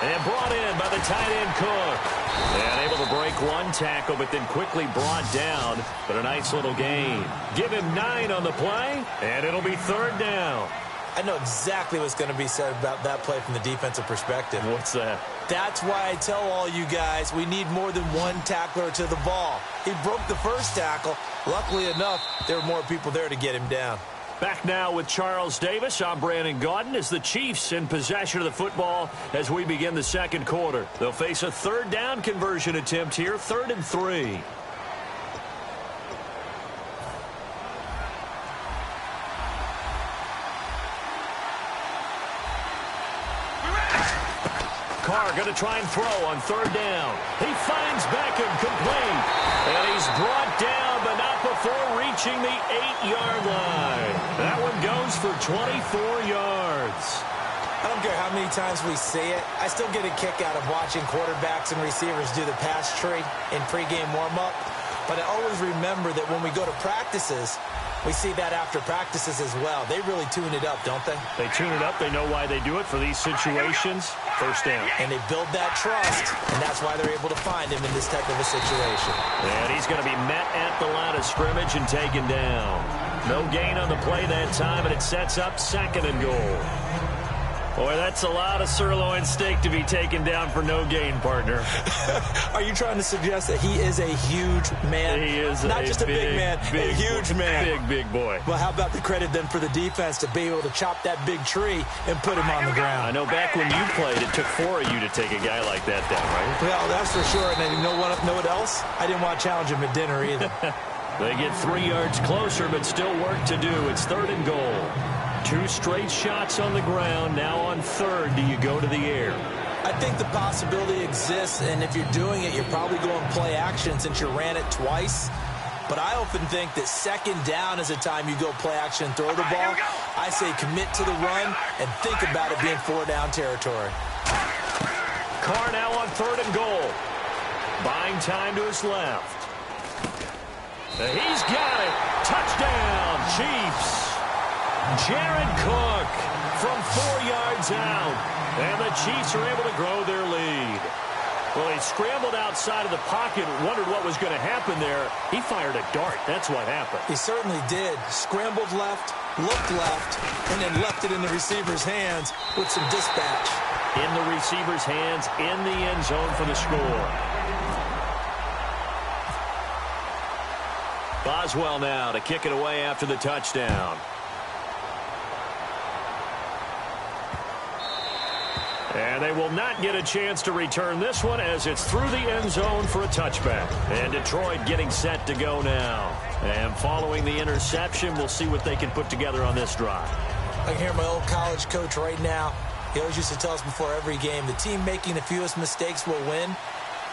And brought in by the tight end Cook. And able to break one tackle, but then quickly brought down. But a nice little gain. Give him 9 on the play, and it'll be 3rd down. I know exactly what's going to be said about that play from the defensive perspective. What's that? That's why I tell all you guys we need more than one tackler to the ball. He broke the first tackle. Luckily enough, there were more people there to get him down. Back now with Charles Davis. I'm Brandon Gaudin as the Chiefs in possession of the football as we begin the second quarter. They'll face a third down conversion attempt here, 3rd and 3. Carr going to try and throw on 3rd down. He finds Beckham complete. And he's brought down, but not before reaching the 8-yard line. That one goes for 24 yards. I don't care how many times we see it. I still get a kick out of watching quarterbacks and receivers do the pass tree in pregame warm-up. But I always remember that when we go to practices, we see that after practices as well. They really tune it up, don't they? They tune it up. They know why they do it for these situations. First down. And they build that trust, and that's why they're able to find him in this type of a situation. And he's going to be met at the line of scrimmage and taken down. No gain on the play that time, and it sets up 2nd and goal. Boy, that's a lot of sirloin steak to be taken down for no gain, partner. Are you trying to suggest that he is a huge man? He is not just a big man, a huge man. Big boy. Well, how about the credit then for the defense to be able to chop that big tree and put him on the ground? I know back when you played, it took 4 of you to take a guy like that down, right? Well, that's for sure. And you know what else? I didn't want to challenge him at dinner either. They get 3 yards closer, but still work to do. It's 3rd and goal. 2 straight shots on the ground. Now on 3rd, do you go to the air? I think the possibility exists, and if you're doing it, you're probably going play action since you ran it twice. But I often think that 2nd down is a time you go play action and throw the ball. I say commit to the run and think about it being 4-down territory. Carr now on 3rd and goal. Buying time to his left. He's got it. Touchdown, Chiefs. Jared Cook from 4 yards out. And the Chiefs are able to grow their lead. Well, he scrambled outside of the pocket and wondered what was going to happen there. He fired a dart. That's what happened. He certainly did. Scrambled left, looked left, and then left it in the receiver's hands with some dispatch. In the receiver's hands, in the end zone for the score. Boswell now to kick it away after the touchdown. And they will not get a chance to return this one as it's through the end zone for a touchback. And Detroit getting set to go now. And following the interception, we'll see what they can put together on this drive. I can hear my old college coach right now. He always used to tell us before every game, the team making the fewest mistakes will win.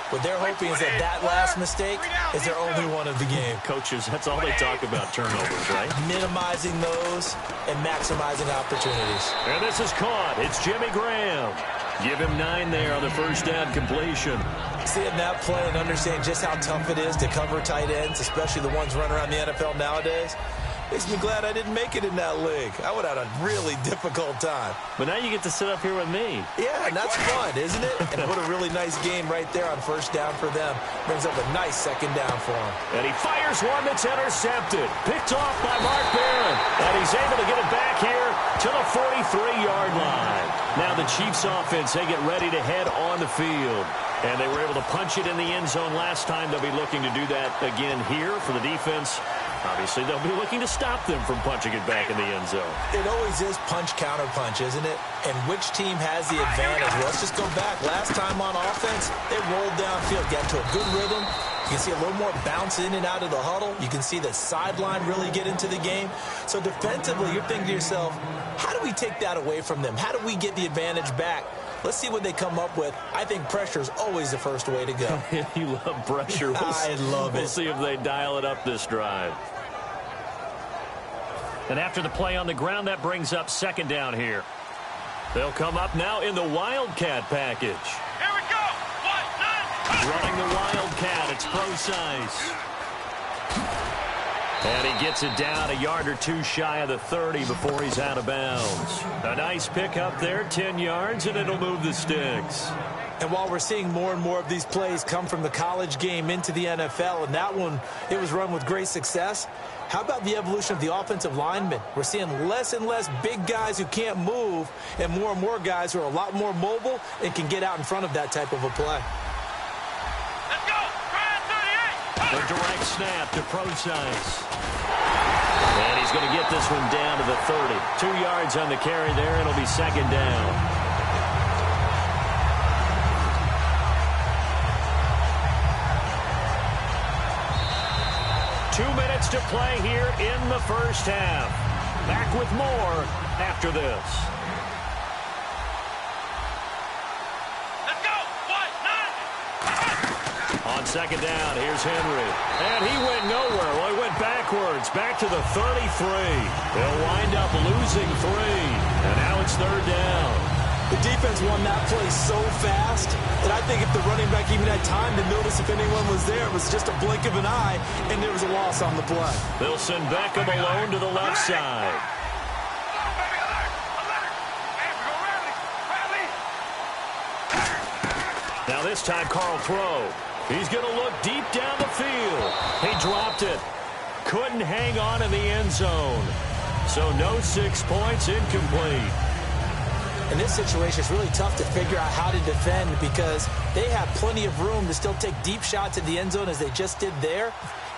What they're hoping is that last mistake is their only one of the game. Coaches, that's all they talk about, turnovers, right? Minimizing those and maximizing opportunities. And this is caught. It's Jimmy Graham. Give him 9 there on the first down completion. Seeing that play and understanding just how tough it is to cover tight ends, especially the ones running around the NFL nowadays, makes me glad I didn't make it in that league. I would have had a really difficult time. But now you get to sit up here with me. Yeah, and that's fun, isn't it? And what a really nice game right there on first down for them. Brings up a nice 2nd down for him. And he fires one that's intercepted. Picked off by Mark Barron. And he's able to get it back here to the 43-yard line. Now the Chiefs offense, they get ready to head on the field. And they were able to punch it in the end zone last time. They'll be looking to do that again here for the defense. Obviously, they'll be looking to stop them from punching it back in the end zone. It always is punch-counter-punch, isn't it? And which team has the advantage? Well, let's just go back. Last time on offense, they rolled downfield, got to a good rhythm. You can see a little more bounce in and out of the huddle. You can see the sideline really get into the game. So defensively, you're thinking to yourself, how do we take that away from them? How do we get the advantage back? Let's see what they come up with. I think pressure is always the first way to go. You love pressure. I love it. We'll see if they dial it up this drive. And after the play on the ground, that brings up 2nd down here. They'll come up now in the Wildcat package. Here we go. 1, 9, running the Wildcat. It's Procise. And he gets it down a yard or two shy of the 30 before he's out of bounds. A nice pick up there, 10 yards, and it'll move the sticks. And while we're seeing more and more of these plays come from the college game into the NFL, and that one, it was run with great success, how about the evolution of the offensive linemen? We're seeing less and less big guys who can't move and more guys who are a lot more mobile and can get out in front of that type of a play. Let's go. The direct snap to Prosise. And he's going to get this one down to the 30. 2 yards on the carry there, and it'll be second down. 2 minutes to play here in the first half. Back with more after this. Let's go. 1, 9. On second down, here's Henry. And he went nowhere. Well, he went backwards, back to the 33. They'll wind up losing 3. And now it's third down. The defense won that play so fast that I think if the running back even had time to notice if anyone was there, it was just a blink of an eye, and there was a loss on the play. They'll send Beckham alone to the left side. Now this time, Carl Crow. He's going to look deep down the field. He dropped it. Couldn't hang on in the end zone. So no 6 points, incomplete. In this situation, it's really tough to figure out how to defend because they have plenty of room to still take deep shots in the end zone as they just did there.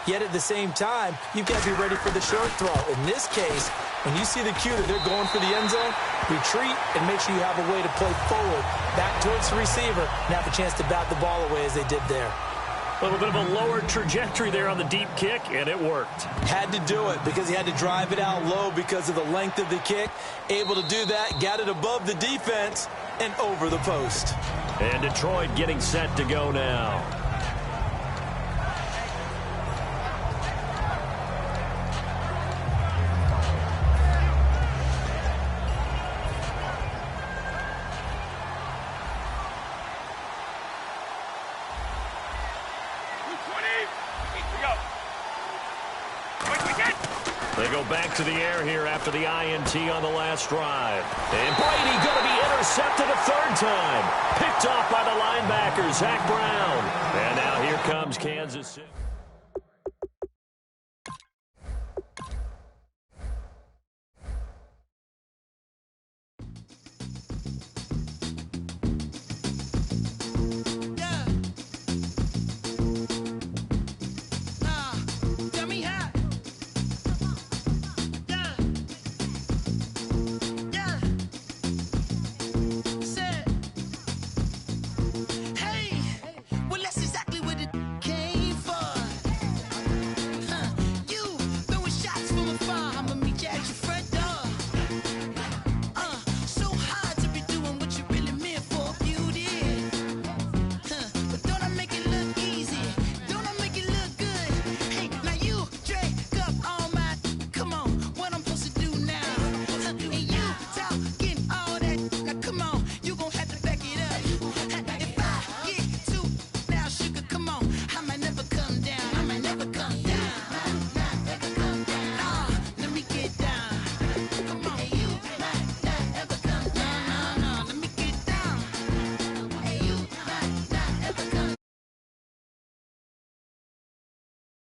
Yet at the same time, you've got to be ready for the short throw. In this case, when you see the cue that they're going for the end zone, retreat and make sure you have a way to play forward, back towards the receiver, and have a chance to bat the ball away as they did there. A little bit of a lower trajectory there on the deep kick, and it worked. Had to do it because he had to drive it out low because of the length of the kick. Able to do that, got it above the defense and over the post. And Detroit getting set to go now. They go back to the air here after the INT on the last drive. And Brady going to be intercepted a third time. Picked off by the linebacker, Zach Brown. And now here comes Kansas City.